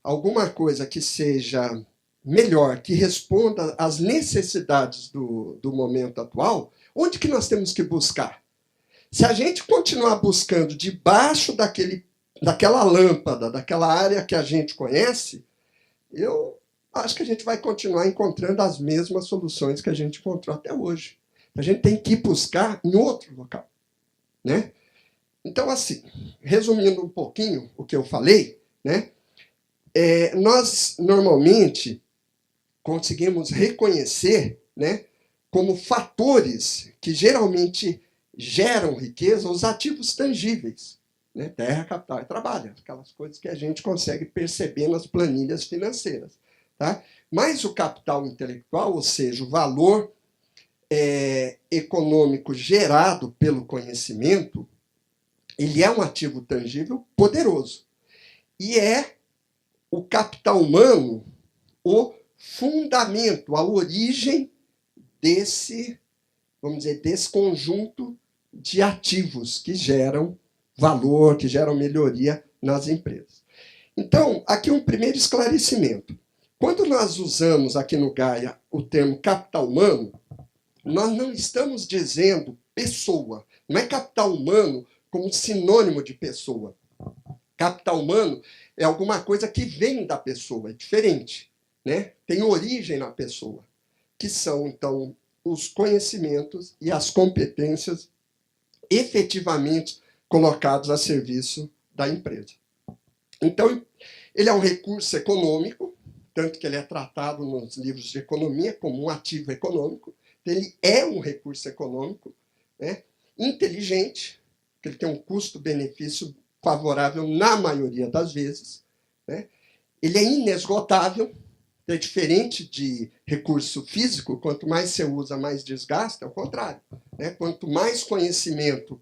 alguma coisa que seja melhor, que responda às necessidades do momento atual, onde que nós temos que buscar? Se a gente continuar buscando debaixo daquela lâmpada, daquela área que a gente conhece, eu acho que a gente vai continuar encontrando as mesmas soluções que a gente encontrou até hoje. A gente tem que ir buscar em outro local, né? Então, assim, resumindo um pouquinho o que eu falei, né? Nós, normalmente, conseguimos reconhecer, né, como fatores que geralmente geram riqueza os ativos tangíveis, né? Terra, capital e trabalho, aquelas coisas que a gente consegue perceber nas planilhas financeiras. Tá? Mas o capital intelectual, ou seja, o valor econômico gerado pelo conhecimento, ele é um ativo tangível poderoso. E é o capital humano o fundamento, a origem desse, vamos dizer, desse conjunto de ativos que geram valor, que geram melhoria nas empresas. Então, aqui um primeiro esclarecimento. Quando nós usamos aqui no Gaia o termo capital humano, nós não estamos dizendo pessoa. Não é capital humano como sinônimo de pessoa. Capital humano é alguma coisa que vem da pessoa, é diferente, né? Tem origem na pessoa, que são, então, os conhecimentos e as competências efetivamente colocados a serviço da empresa. Então, ele é um recurso econômico, tanto que ele é tratado nos livros de economia como um ativo econômico. Ele é um recurso econômico, né? Inteligente, porque ele tem um custo-benefício favorável na maioria das vezes, né? Ele é inesgotável, é diferente de recurso físico, quanto mais você usa, mais desgasta, é o contrário, né? Quanto mais conhecimento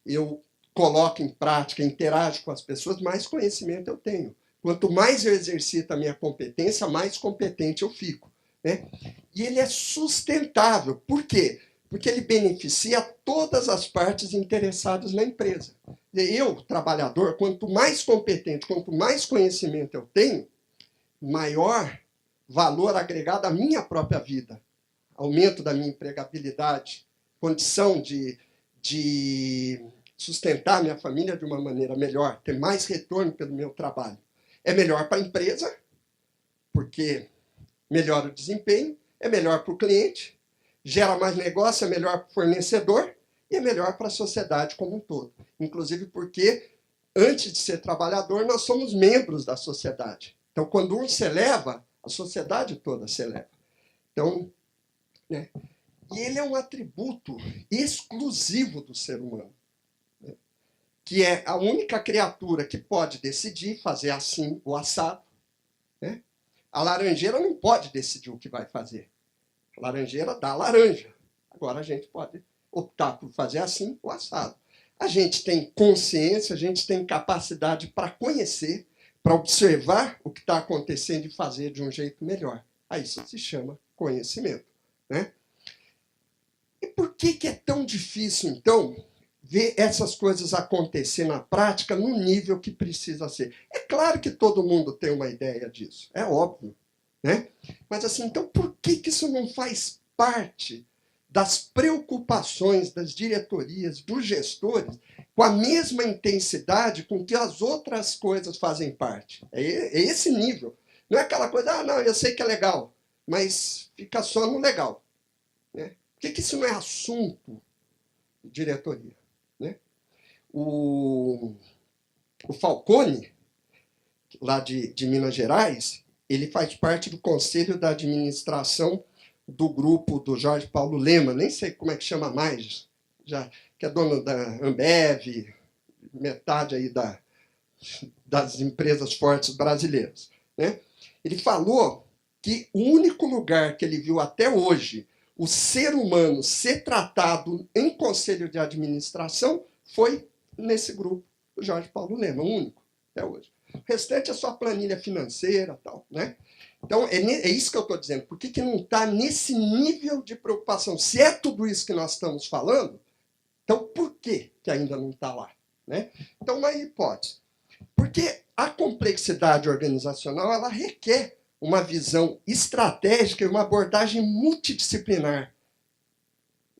eu coloco em prática, interajo com as pessoas, mais conhecimento eu tenho. Quanto mais eu exercito a minha competência, mais competente eu fico, né? E ele é sustentável. Por quê? Porque ele beneficia todas as partes interessadas na empresa. Eu, trabalhador, quanto mais competente, quanto mais conhecimento eu tenho, maior valor agregado à minha própria vida, aumento da minha empregabilidade, condição de sustentar minha família de uma maneira melhor, ter mais retorno pelo meu trabalho. É melhor para a empresa, porque melhora o desempenho, é melhor para o cliente, gera mais negócio, é melhor para o fornecedor e é melhor para a sociedade como um todo. Inclusive porque, antes de ser trabalhador, nós somos membros da sociedade. Então, quando um se eleva, a sociedade toda se eleva. Então, né? E ele é um atributo exclusivo do ser humano, né? Que é a única criatura que pode decidir fazer assim ou assado, né? A laranjeira não pode decidir o que vai fazer. A laranjeira dá laranja. Agora a gente pode optar por fazer assim ou assado. A gente tem consciência, a gente tem capacidade para conhecer, para observar o que está acontecendo e fazer de um jeito melhor. Aí isso se chama conhecimento, né? E por que é tão difícil, então, ver essas coisas acontecer na prática no nível que precisa ser? É claro que todo mundo tem uma ideia disso, é óbvio, né? Mas assim, então por que isso não faz parte das preocupações das diretorias, dos gestores, com a mesma intensidade com que as outras coisas fazem parte? É esse nível. Não é aquela coisa, não, eu sei que é legal, mas fica só no legal, né? Por que isso não é assunto de diretoria, né? O Falcone, lá de Minas Gerais, ele faz parte do conselho da administração do grupo do Jorge Paulo Lemann, nem sei como é que chama mais, já, que é dono da Ambev, metade aí das empresas fortes brasileiras, né? Ele falou que o único lugar que ele viu até hoje o ser humano ser tratado em conselho de administração foi nesse grupo do Jorge Paulo Lemann, o único até hoje. O restante é só planilha financeira, tal, né? Então, é isso que eu estou dizendo. Por que não está nesse nível de preocupação? Se é tudo isso que nós estamos falando, então por que ainda não está lá, né? Então, uma hipótese. Porque a complexidade organizacional ela requer uma visão estratégica e uma abordagem multidisciplinar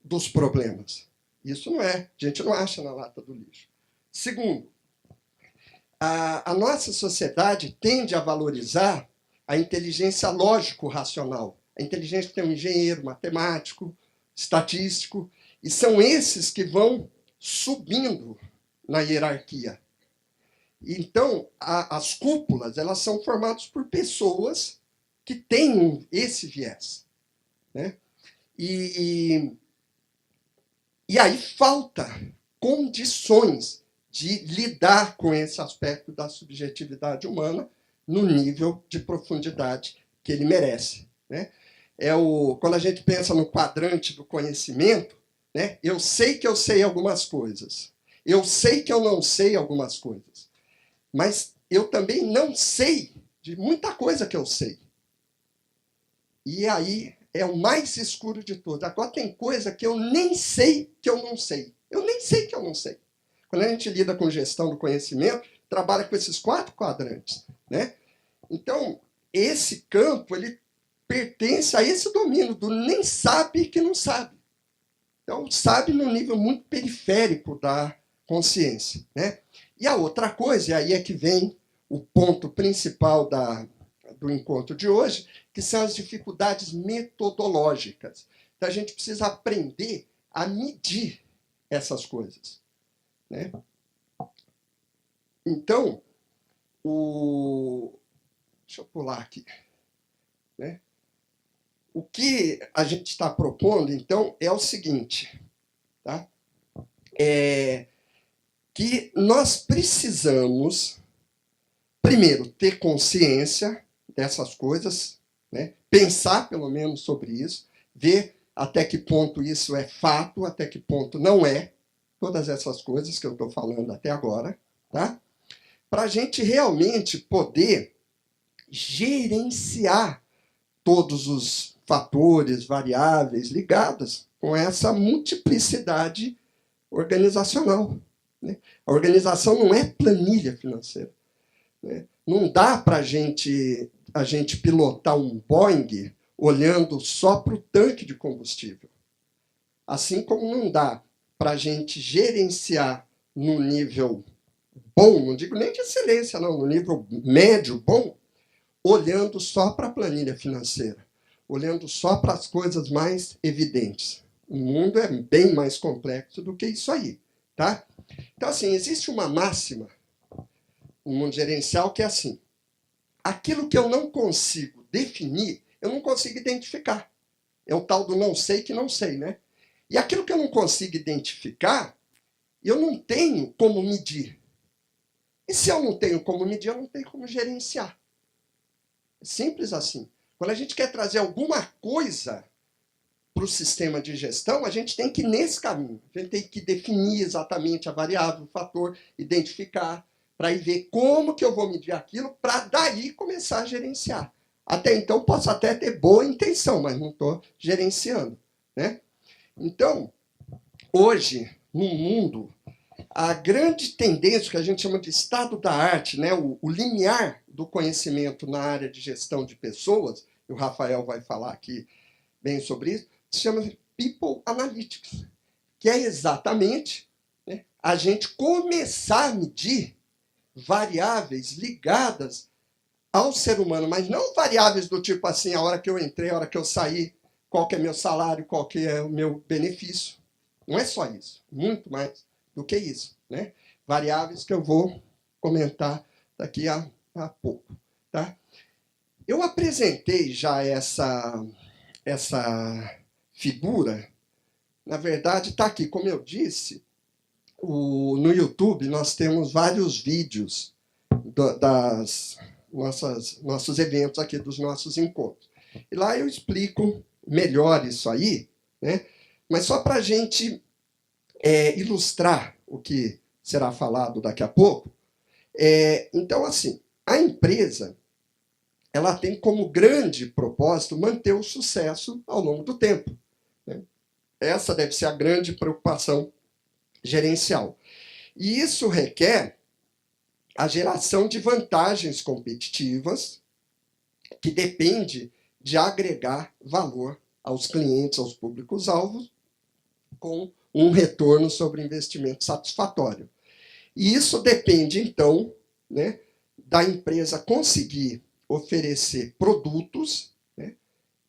dos problemas. Isso não é, a gente não acha na lata do lixo. Segundo, a nossa sociedade tende a valorizar a inteligência lógico-racional. A inteligência tem um engenheiro, matemático, estatístico, e são esses que vão subindo na hierarquia. Então, as cúpulas elas são formadas por pessoas que têm esse viés, né? E aí falta condições de lidar com esse aspecto da subjetividade humana no nível de profundidade que ele merece, né? Quando a gente pensa no quadrante do conhecimento, né? Eu sei que eu sei algumas coisas, eu sei que eu não sei algumas coisas, mas eu também não sei de muita coisa que eu sei. E aí é o mais escuro de todos. Agora tem coisa que eu nem sei que eu não sei. Eu nem sei que eu não sei. Quando a gente lida com gestão do conhecimento, trabalha com esses 4 quadrantes, né? Então, esse campo, ele pertence a esse domínio do nem sabe que não sabe. Então, sabe num nível muito periférico da consciência, né? E a outra coisa, e aí é que vem o ponto principal do encontro de hoje, que são as dificuldades metodológicas. Então, a gente precisa aprender a medir essas coisas, né? Então, deixa eu pular aqui, né? O que a gente está propondo, então, é o seguinte, tá? Que nós precisamos, primeiro, ter consciência dessas coisas, né? Pensar, pelo menos, sobre isso, ver até que ponto isso é fato, até que ponto não é, todas essas coisas que eu estou falando até agora, tá? Para a gente realmente poder gerenciar todos os fatores, variáveis ligados com essa multiplicidade organizacional, né? A organização não é planilha financeira, né? Não dá para a gente pilotar um Boeing olhando só para o tanque de combustível. Assim como não dá para a gente gerenciar no nível bom, não digo nem de excelência, não, no nível médio bom, olhando só para a planilha financeira, olhando só para as coisas mais evidentes. O mundo é bem mais complexo do que isso aí, tá? Então, assim, existe uma máxima no mundo gerencial que é assim: aquilo que eu não consigo definir, eu não consigo identificar. É o tal do não sei que não sei, né? E aquilo que eu não consigo identificar, eu não tenho como medir. E se eu não tenho como medir, eu não tenho como gerenciar. É simples assim. Quando a gente quer trazer alguma coisa para o sistema de gestão, a gente tem que ir nesse caminho. A gente tem que definir exatamente a variável, o fator, identificar, para ir ver como que eu vou medir aquilo, para daí começar a gerenciar. Até então, posso até ter boa intenção, mas não estou gerenciando, né? Então, hoje, no mundo, a grande tendência que a gente chama de estado da arte, né, o limiar do conhecimento na área de gestão de pessoas, e o Rafael vai falar aqui bem sobre isso, se chama People Analytics, que é exatamente, né, a gente começar a medir variáveis ligadas ao ser humano, mas não variáveis do tipo assim, a hora que eu entrei, a hora que eu saí, qual que é meu salário, qual que é o meu benefício. Não é só isso, muito mais do que isso, né? Variáveis que eu vou comentar daqui a pouco, tá? Eu apresentei já essa figura, na verdade, está aqui, como eu disse, no YouTube nós temos vários vídeos das nossos eventos aqui, dos nossos encontros. E lá eu explico melhor isso aí, né? Mas só para a gente ilustrar o que será falado daqui a pouco. Então, assim, a empresa ela tem como grande propósito manter o sucesso ao longo do tempo, né? Essa deve ser a grande preocupação gerencial. E isso requer a geração de vantagens competitivas, que depende de agregar valor aos clientes, aos públicos-alvos, com um retorno sobre investimento satisfatório. E isso depende, então, né, da empresa conseguir oferecer produtos, né,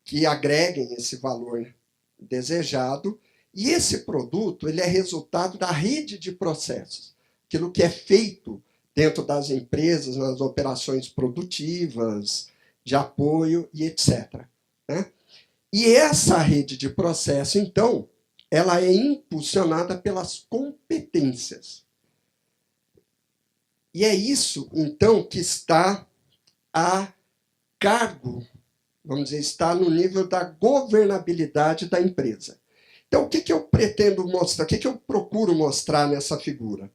que agreguem esse valor desejado, e esse produto ele é resultado da rede de processos, aquilo que é feito dentro das empresas, nas operações produtivas, de apoio e etc., né? E essa rede de processo, então, ela é impulsionada pelas competências. E é isso, então, que está a cargo, vamos dizer, está no nível da governabilidade da empresa. Então, o que eu pretendo mostrar, o que eu procuro mostrar nessa figura?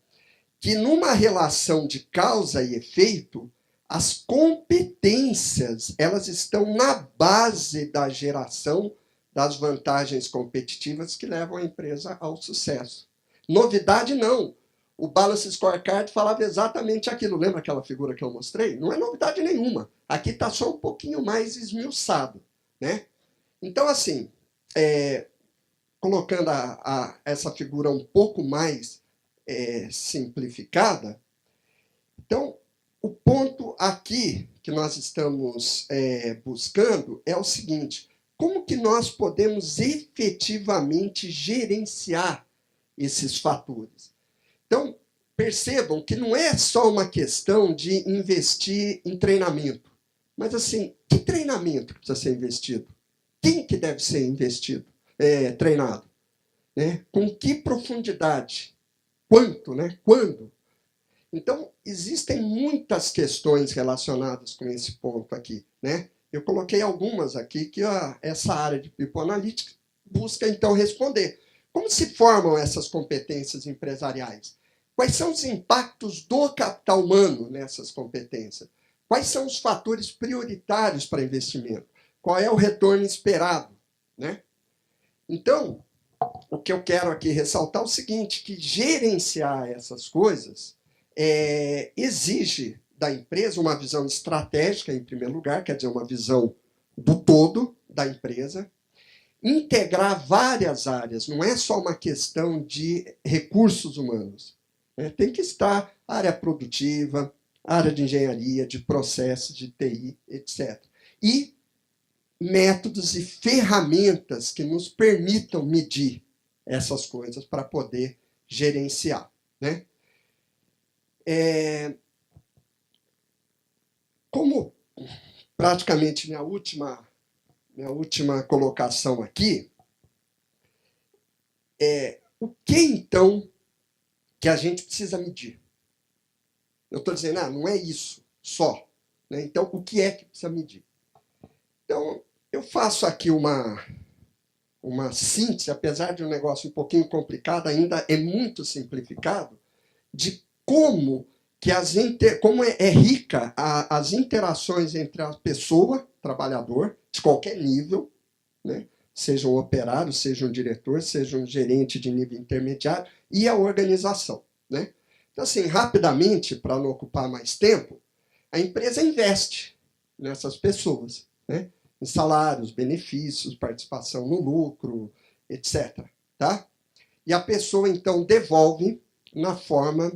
Que numa relação de causa e efeito, as competências elas estão na base da geração das vantagens competitivas que levam a empresa ao sucesso. Novidade não. O Balance Scorecard falava exatamente aquilo. Lembra aquela figura que eu mostrei? Não é novidade nenhuma. Aqui está só um pouquinho mais esmiuçado, né? Então, assim, colocando essa figura um pouco mais simplificada, então, o ponto aqui que nós estamos buscando é o seguinte: como que nós podemos efetivamente gerenciar esses fatores? Então, percebam que não é só uma questão de investir em treinamento, mas assim, que treinamento precisa ser investido? Quem que deve ser treinado? Né? Com que profundidade? Quanto? Né? Quando? Então, existem muitas questões relacionadas com esse ponto aqui. Né? Eu coloquei algumas aqui que essa área de People Analytics busca, então, responder. Como se formam essas competências empresariais? Quais são os impactos do capital humano nessas competências? Quais são os fatores prioritários para investimento? Qual é o retorno esperado? Né? Então, o que eu quero aqui ressaltar é o seguinte, que gerenciar essas coisas exige da empresa uma visão estratégica, em primeiro lugar, quer dizer, uma visão do todo da empresa, integrar várias áreas, não é só uma questão de recursos humanos. Né? Tem que estar área produtiva, área de engenharia, de processos, de TI, etc. E métodos e ferramentas que nos permitam medir essas coisas para poder gerenciar. Né? Como praticamente minha última colocação aqui, o que então que a gente precisa medir? Eu estou dizendo, não é isso só. Né? Então, o que é que precisa medir? Então, eu faço aqui uma síntese, apesar de um negócio um pouquinho complicado, ainda é muito simplificado, de como que como é rica as interações entre a pessoa, trabalhador, de qualquer nível, né? Seja um operário, seja um diretor, seja um gerente de nível intermediário, e a organização. Né? Então, assim, rapidamente, para não ocupar mais tempo, a empresa investe nessas pessoas, né? Em salários, benefícios, participação no lucro, etc. Tá? E a pessoa, então, devolve na forma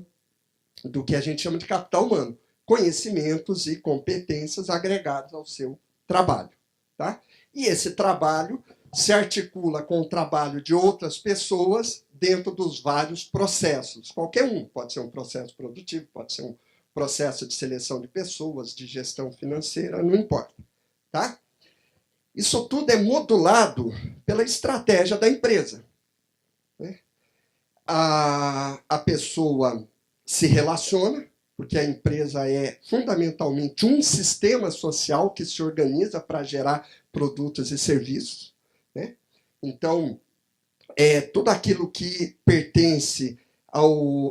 do que a gente chama de capital humano, conhecimentos e competências agregados ao seu trabalho. Tá? E esse trabalho se articula com o trabalho de outras pessoas dentro dos vários processos. Qualquer um, pode ser um processo produtivo, pode ser um processo de seleção de pessoas, de gestão financeira, não importa. Tá? Isso tudo é modulado pela estratégia da empresa. Né? A pessoa se relaciona, porque a empresa é fundamentalmente um sistema social que se organiza para gerar produtos e serviços. Né? Então, tudo aquilo que pertence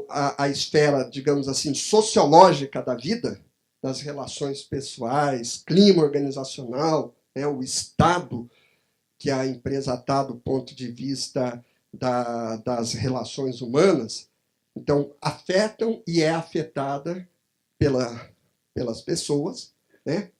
à esfera, digamos assim, sociológica da vida, das relações pessoais, clima organizacional, né, o estado que a empresa está do ponto de vista das relações humanas, então, afetam e é afetada pelas pessoas, né?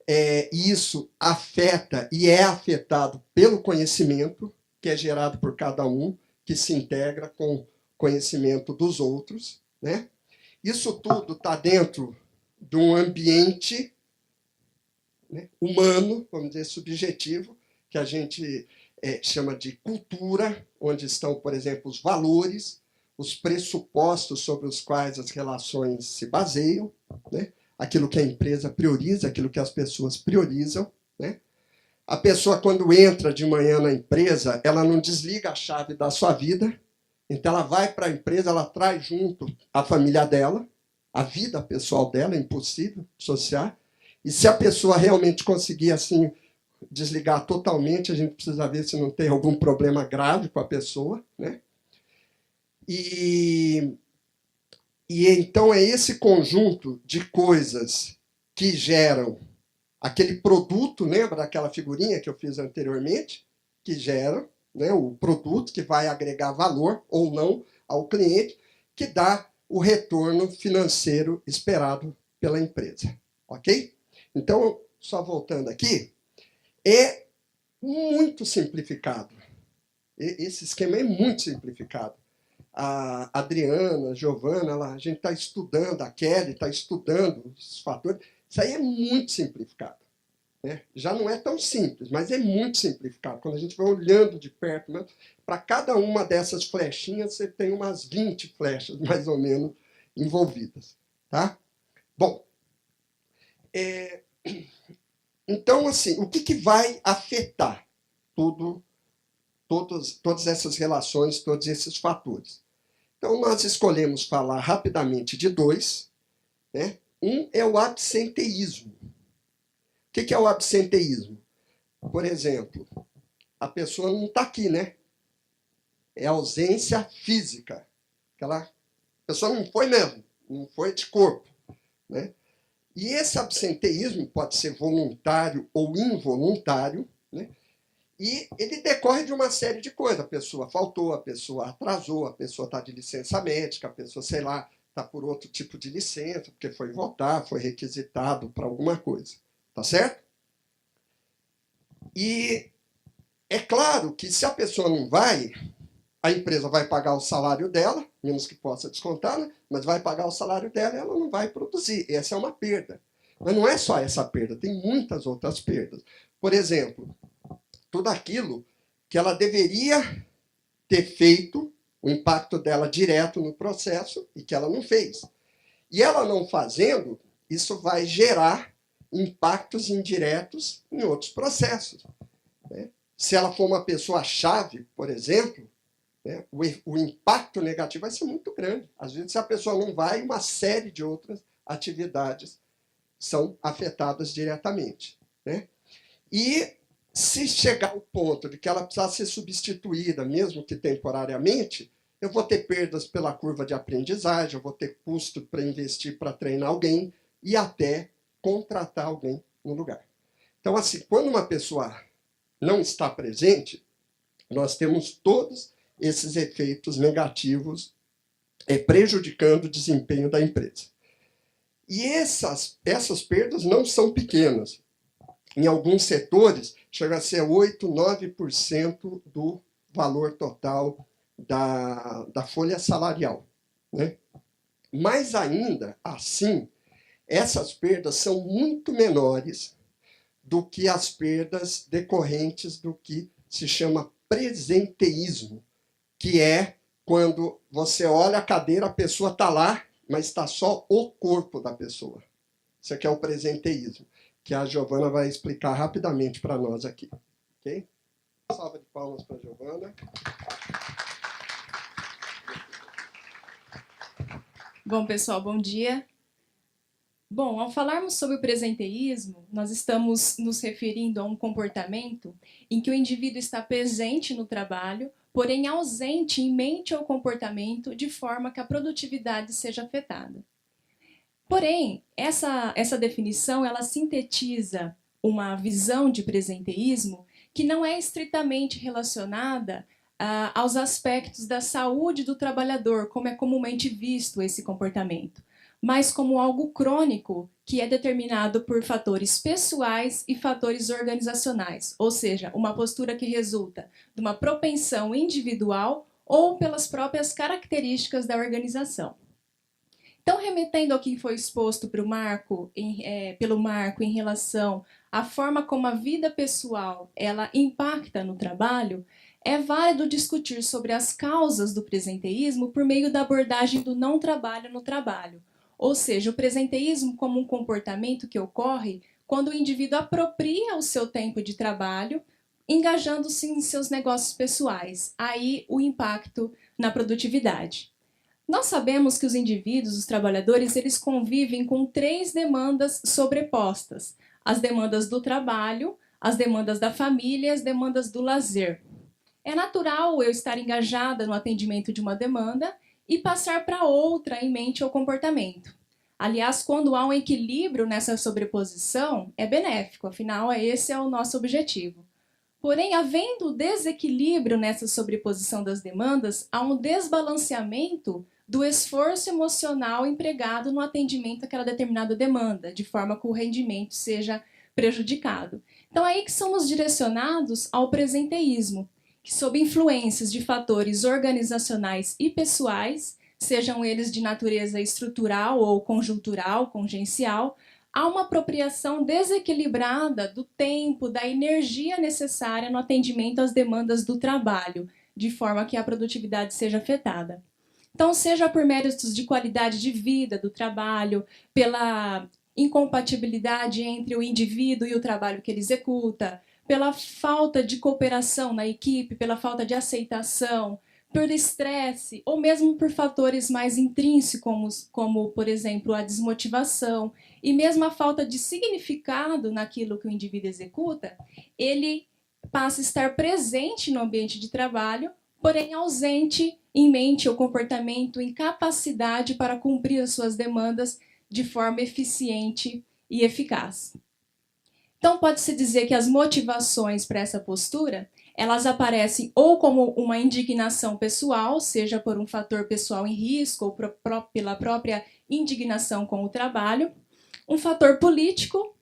E isso afeta e é afetado pelo conhecimento que é gerado por cada um, que se integra com o conhecimento dos outros. Né? Isso tudo está dentro de um ambiente, né, humano, vamos dizer, subjetivo, que a gente chama de cultura, onde estão, por exemplo, os valores, os pressupostos sobre os quais as relações se baseiam, né? Aquilo que a empresa prioriza, aquilo que as pessoas priorizam. Né? A pessoa, quando entra de manhã na empresa, ela não desliga a chave da sua vida, então ela vai para a empresa, ela traz junto a família dela, a vida pessoal dela, é impossível dissociar, e se a pessoa realmente conseguir assim desligar totalmente, a gente precisa ver se não tem algum problema grave com a pessoa. Né? E então é esse conjunto de coisas que geram aquele produto, lembra daquela figurinha que eu fiz anteriormente? Que gera, né, o produto que vai agregar valor ou não ao cliente, que dá o retorno financeiro esperado pela empresa. Ok? Então, só voltando aqui, é muito simplificado. Esse esquema é muito simplificado. a Adriana, a Giovana, a gente está estudando, a Kelly está estudando os fatores. Isso aí é muito simplificado. Né? Já não é tão simples, mas é muito simplificado. Quando a gente vai olhando de perto, né? Para cada uma dessas flechinhas, você tem umas 20 flechas, mais ou menos, envolvidas. Tá? Bom, então, assim, o que vai afetar todas essas relações, todos esses fatores? Então, nós escolhemos falar rapidamente de dois. Né? Um é o absenteísmo. O que é o absenteísmo? Por exemplo, a pessoa não está aqui, né? É ausência física. A pessoa não foi mesmo, não foi de corpo. Né? E esse absenteísmo pode ser voluntário ou involuntário, né? E ele decorre de uma série de coisas. A pessoa faltou, a pessoa atrasou, a pessoa está de licença médica, a pessoa, sei lá, está por outro tipo de licença, porque foi votar, foi requisitado para alguma coisa. Tá certo? E é claro que se a pessoa não vai, a empresa vai pagar o salário dela, menos que possa descontar, né? Mas vai pagar o salário dela e ela não vai produzir. Essa é uma perda. Mas não é só essa perda, tem muitas outras perdas. Por exemplo, tudo aquilo que ela deveria ter feito, o impacto dela direto no processo, e que ela não fez. E ela não fazendo, isso vai gerar impactos indiretos em outros processos. Né? Se ela for uma pessoa-chave, por exemplo, né, o impacto negativo vai ser muito grande. Às vezes, se a pessoa não vai, uma série de outras atividades são afetadas diretamente. Né? E se chegar ao ponto de que ela precisar ser substituída, mesmo que temporariamente, eu vou ter perdas pela curva de aprendizagem, eu vou ter custo para investir para treinar alguém e até contratar alguém no lugar. Então, assim, quando uma pessoa não está presente, nós temos todos esses efeitos negativos prejudicando o desempenho da empresa. E essas perdas não são pequenas. Em alguns setores, chega a ser 8%, 9% do valor total da folha salarial. Né? Mais ainda, assim, essas perdas são muito menores do que as perdas decorrentes do que se chama presenteísmo, que é quando você olha a cadeira, a pessoa está lá, mas está só o corpo da pessoa. Isso aqui é o presenteísmo, que a Giovana vai explicar rapidamente para nós aqui. Ok? Salva de palmas para a Giovana. Bom, pessoal, bom dia. Bom, ao falarmos sobre o presenteísmo, nós estamos nos referindo a um comportamento em que o indivíduo está presente no trabalho, porém ausente em mente ou comportamento, de forma que a produtividade seja afetada. Porém, essa definição, ela sintetiza uma visão de presenteísmo que não é estritamente relacionada aos aspectos da saúde do trabalhador, como é comumente visto esse comportamento, mas como algo crônico que é determinado por fatores pessoais e fatores organizacionais, ou seja, uma postura que resulta de uma propensão individual ou pelas próprias características da organização. Então, remetendo ao que foi exposto pelo Marco em relação à forma como a vida pessoal ela impacta no trabalho, é válido discutir sobre as causas do presenteísmo por meio da abordagem do não trabalho no trabalho, ou seja, o presenteísmo como um comportamento que ocorre quando o indivíduo apropria o seu tempo de trabalho, engajando-se em seus negócios pessoais, aí o impacto na produtividade. Nós sabemos que os indivíduos, os trabalhadores, eles convivem com 3 demandas sobrepostas: as demandas do trabalho, as demandas da família e as demandas do lazer. É natural eu estar engajada no atendimento de uma demanda e passar para outra em mente ou comportamento. Aliás, quando há um equilíbrio nessa sobreposição, é benéfico, afinal, esse é o nosso objetivo. Porém, havendo desequilíbrio nessa sobreposição das demandas, há um desbalanceamento do esforço emocional empregado no atendimento àquela determinada demanda, de forma que o rendimento seja prejudicado. Então, é aí que somos direcionados ao presenteísmo. que, sob influências de fatores organizacionais e pessoais, sejam eles de natureza estrutural ou conjuntural, congencial, há uma apropriação desequilibrada do tempo, da energia necessária no atendimento às demandas do trabalho, de forma que a produtividade seja afetada. Então, seja por méritos de qualidade de vida do trabalho, pela incompatibilidade entre o indivíduo e o trabalho que ele executa, pela falta de cooperação na equipe, pela falta de aceitação, por estresse, ou mesmo por fatores mais intrínsecos, como, por exemplo, a desmotivação, e mesmo a falta de significado naquilo que o indivíduo executa, ele passa a estar presente no ambiente de trabalho, porém ausente em mente ou comportamento, incapacidade para cumprir as suas demandas de forma eficiente e eficaz. Então, pode-se dizer que as motivações para essa postura, elas aparecem ou como uma indignação pessoal, seja por um fator pessoal em risco ou pela própria indignação com o trabalho, um fator político,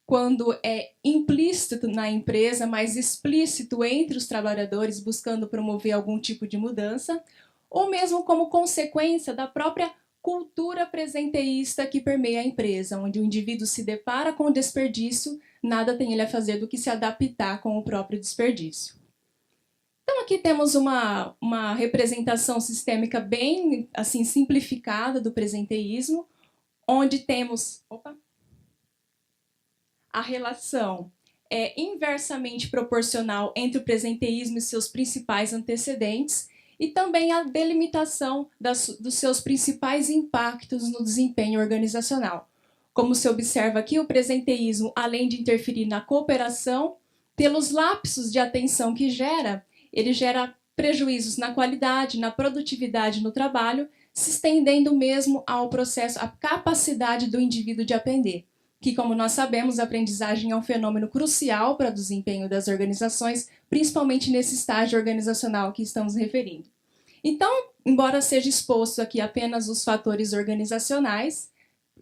quando é implícito na empresa, mas explícito entre os trabalhadores, buscando promover algum tipo de mudança, ou mesmo como consequência da própria cultura presenteísta que permeia a empresa, onde o indivíduo se depara com o desperdício, nada tem ele a fazer do que se adaptar com o próprio desperdício. Então aqui temos uma representação sistêmica bem assim simplificada do presenteísmo, onde temos a relação inversamente proporcional entre o presenteísmo e seus principais antecedentes, e também a delimitação dos seus principais impactos no desempenho organizacional. Como se observa aqui, o presenteísmo, além de interferir na cooperação, pelos lapsos de atenção que gera, ele gera prejuízos na qualidade, na produtividade no trabalho, se estendendo mesmo ao processo, à capacidade do indivíduo de aprender, que, como nós sabemos, a aprendizagem é um fenômeno crucial para o desempenho das organizações, principalmente nesse estágio organizacional que estamos referindo. Então, embora seja exposto aqui apenas os fatores organizacionais,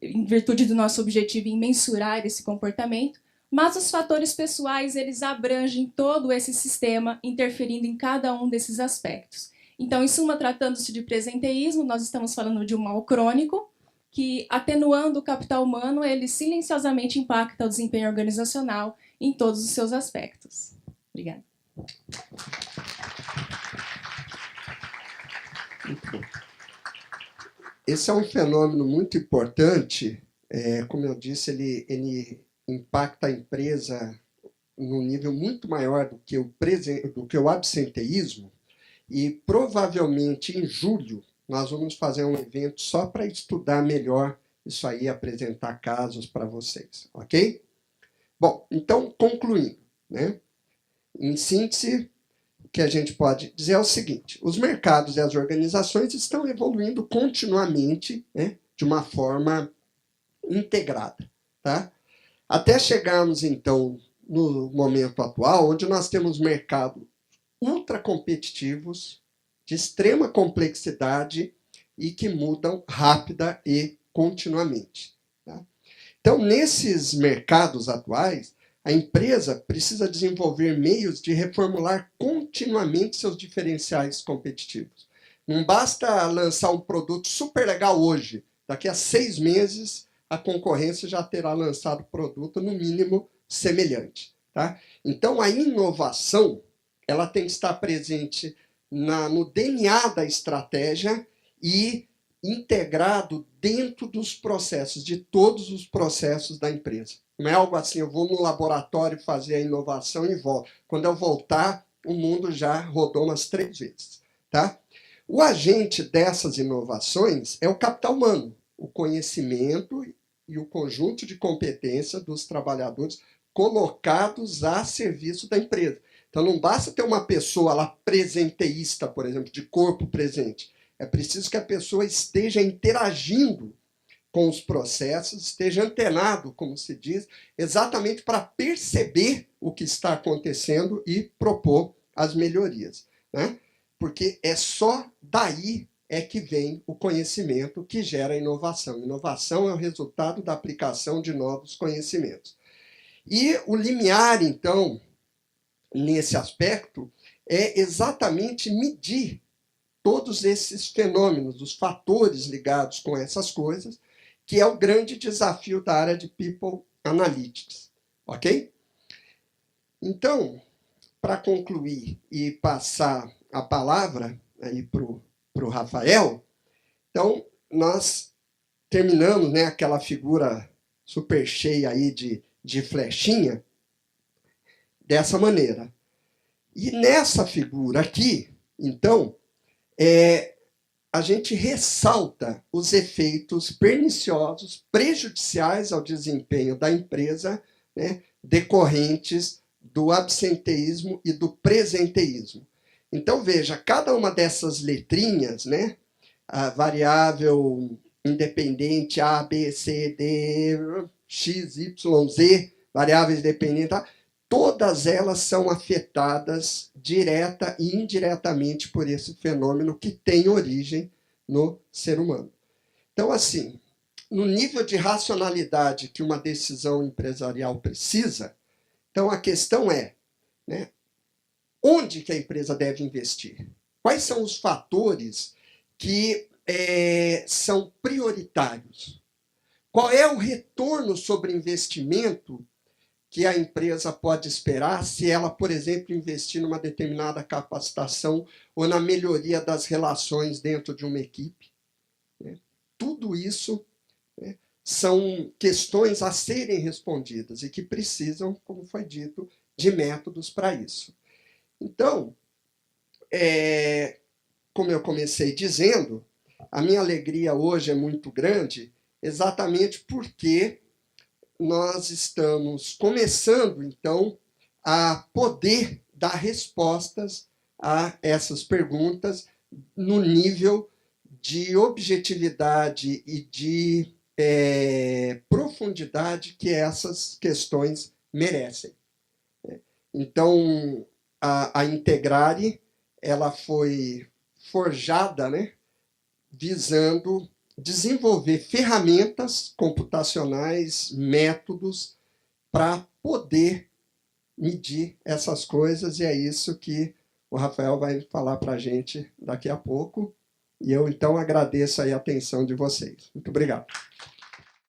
em virtude do nosso objetivo em mensurar esse comportamento, mas os fatores pessoais, eles abrangem todo esse sistema, interferindo em cada um desses aspectos. Então, em suma, tratando-se de presenteísmo, nós estamos falando de um mal crônico, que, atenuando o capital humano, ele silenciosamente impacta o desempenho organizacional em todos os seus aspectos. Obrigada. Esse é um fenômeno muito importante, como eu disse, ele impacta a empresa num nível muito maior do que o absenteísmo, e provavelmente em julho nós vamos fazer um evento só para estudar melhor isso aí e apresentar casos para vocês, ok? Bom, então, concluindo, né? Em síntese, o que a gente pode dizer é o seguinte: os mercados e as organizações estão evoluindo continuamente, né, de uma forma integrada, tá? Até chegarmos, então, no momento atual, onde nós temos mercados ultra competitivos, de extrema complexidade e que mudam rápida e continuamente. Tá? Então, nesses mercados atuais, a empresa precisa desenvolver meios de reformular continuamente seus diferenciais competitivos. Não basta lançar um produto super legal hoje. Daqui a 6 meses, a concorrência já terá lançado produto, no mínimo, semelhante. Tá? Então, a inovação ela tem que estar presente no DNA da estratégia e integrado dentro dos processos, de todos os processos da empresa. Não é algo assim, eu vou no laboratório fazer a inovação e volto. Quando eu voltar, o mundo já rodou umas 3 vezes. Tá? O agente dessas inovações é o capital humano, o conhecimento e o conjunto de competência dos trabalhadores colocados a serviço da empresa. Então, não basta ter uma pessoa lá presenteísta, por exemplo, de corpo presente. É preciso que a pessoa esteja interagindo com os processos, esteja antenado, como se diz, exatamente para perceber o que está acontecendo e propor as melhorias. Né? Porque é só daí que vem o conhecimento que gera a inovação. Inovação é o resultado da aplicação de novos conhecimentos. E o limiar, então, nesse aspecto, é exatamente medir todos esses fenômenos, os fatores ligados com essas coisas, que é o grande desafio da área de People Analytics. Ok? Então, para concluir e passar a palavra aí para o Rafael, então, nós terminamos, né, aquela figura super cheia aí de flechinha, dessa maneira. E nessa figura aqui, então, a gente ressalta os efeitos perniciosos, prejudiciais ao desempenho da empresa, né, decorrentes do absenteísmo e do presenteísmo. Então, veja, cada uma dessas letrinhas, né, a variável independente A, B, C, D, X, Y, Z, variáveis dependentes, tá? Todas elas são afetadas direta e indiretamente por esse fenômeno que tem origem no ser humano. Então, assim, no nível de racionalidade que uma decisão empresarial precisa, então a questão é, né, onde que a empresa deve investir? Quais são os fatores que são prioritários? Qual é o retorno sobre investimento que a empresa pode esperar se ela, por exemplo, investir numa determinada capacitação ou na melhoria das relações dentro de uma equipe? Tudo isso, né, são questões a serem respondidas e que precisam, como foi dito, de métodos para isso. Então, como eu comecei dizendo, a minha alegria hoje é muito grande, exatamente porque nós estamos começando, então, a poder dar respostas a essas perguntas no nível de objetividade e de profundidade que essas questões merecem. Então, a Integrare, ela foi forjada, né, visando desenvolver ferramentas computacionais, métodos, para poder medir essas coisas, e é isso que o Rafael vai falar para a gente daqui a pouco. E eu, então, agradeço aí a atenção de vocês. Muito obrigado.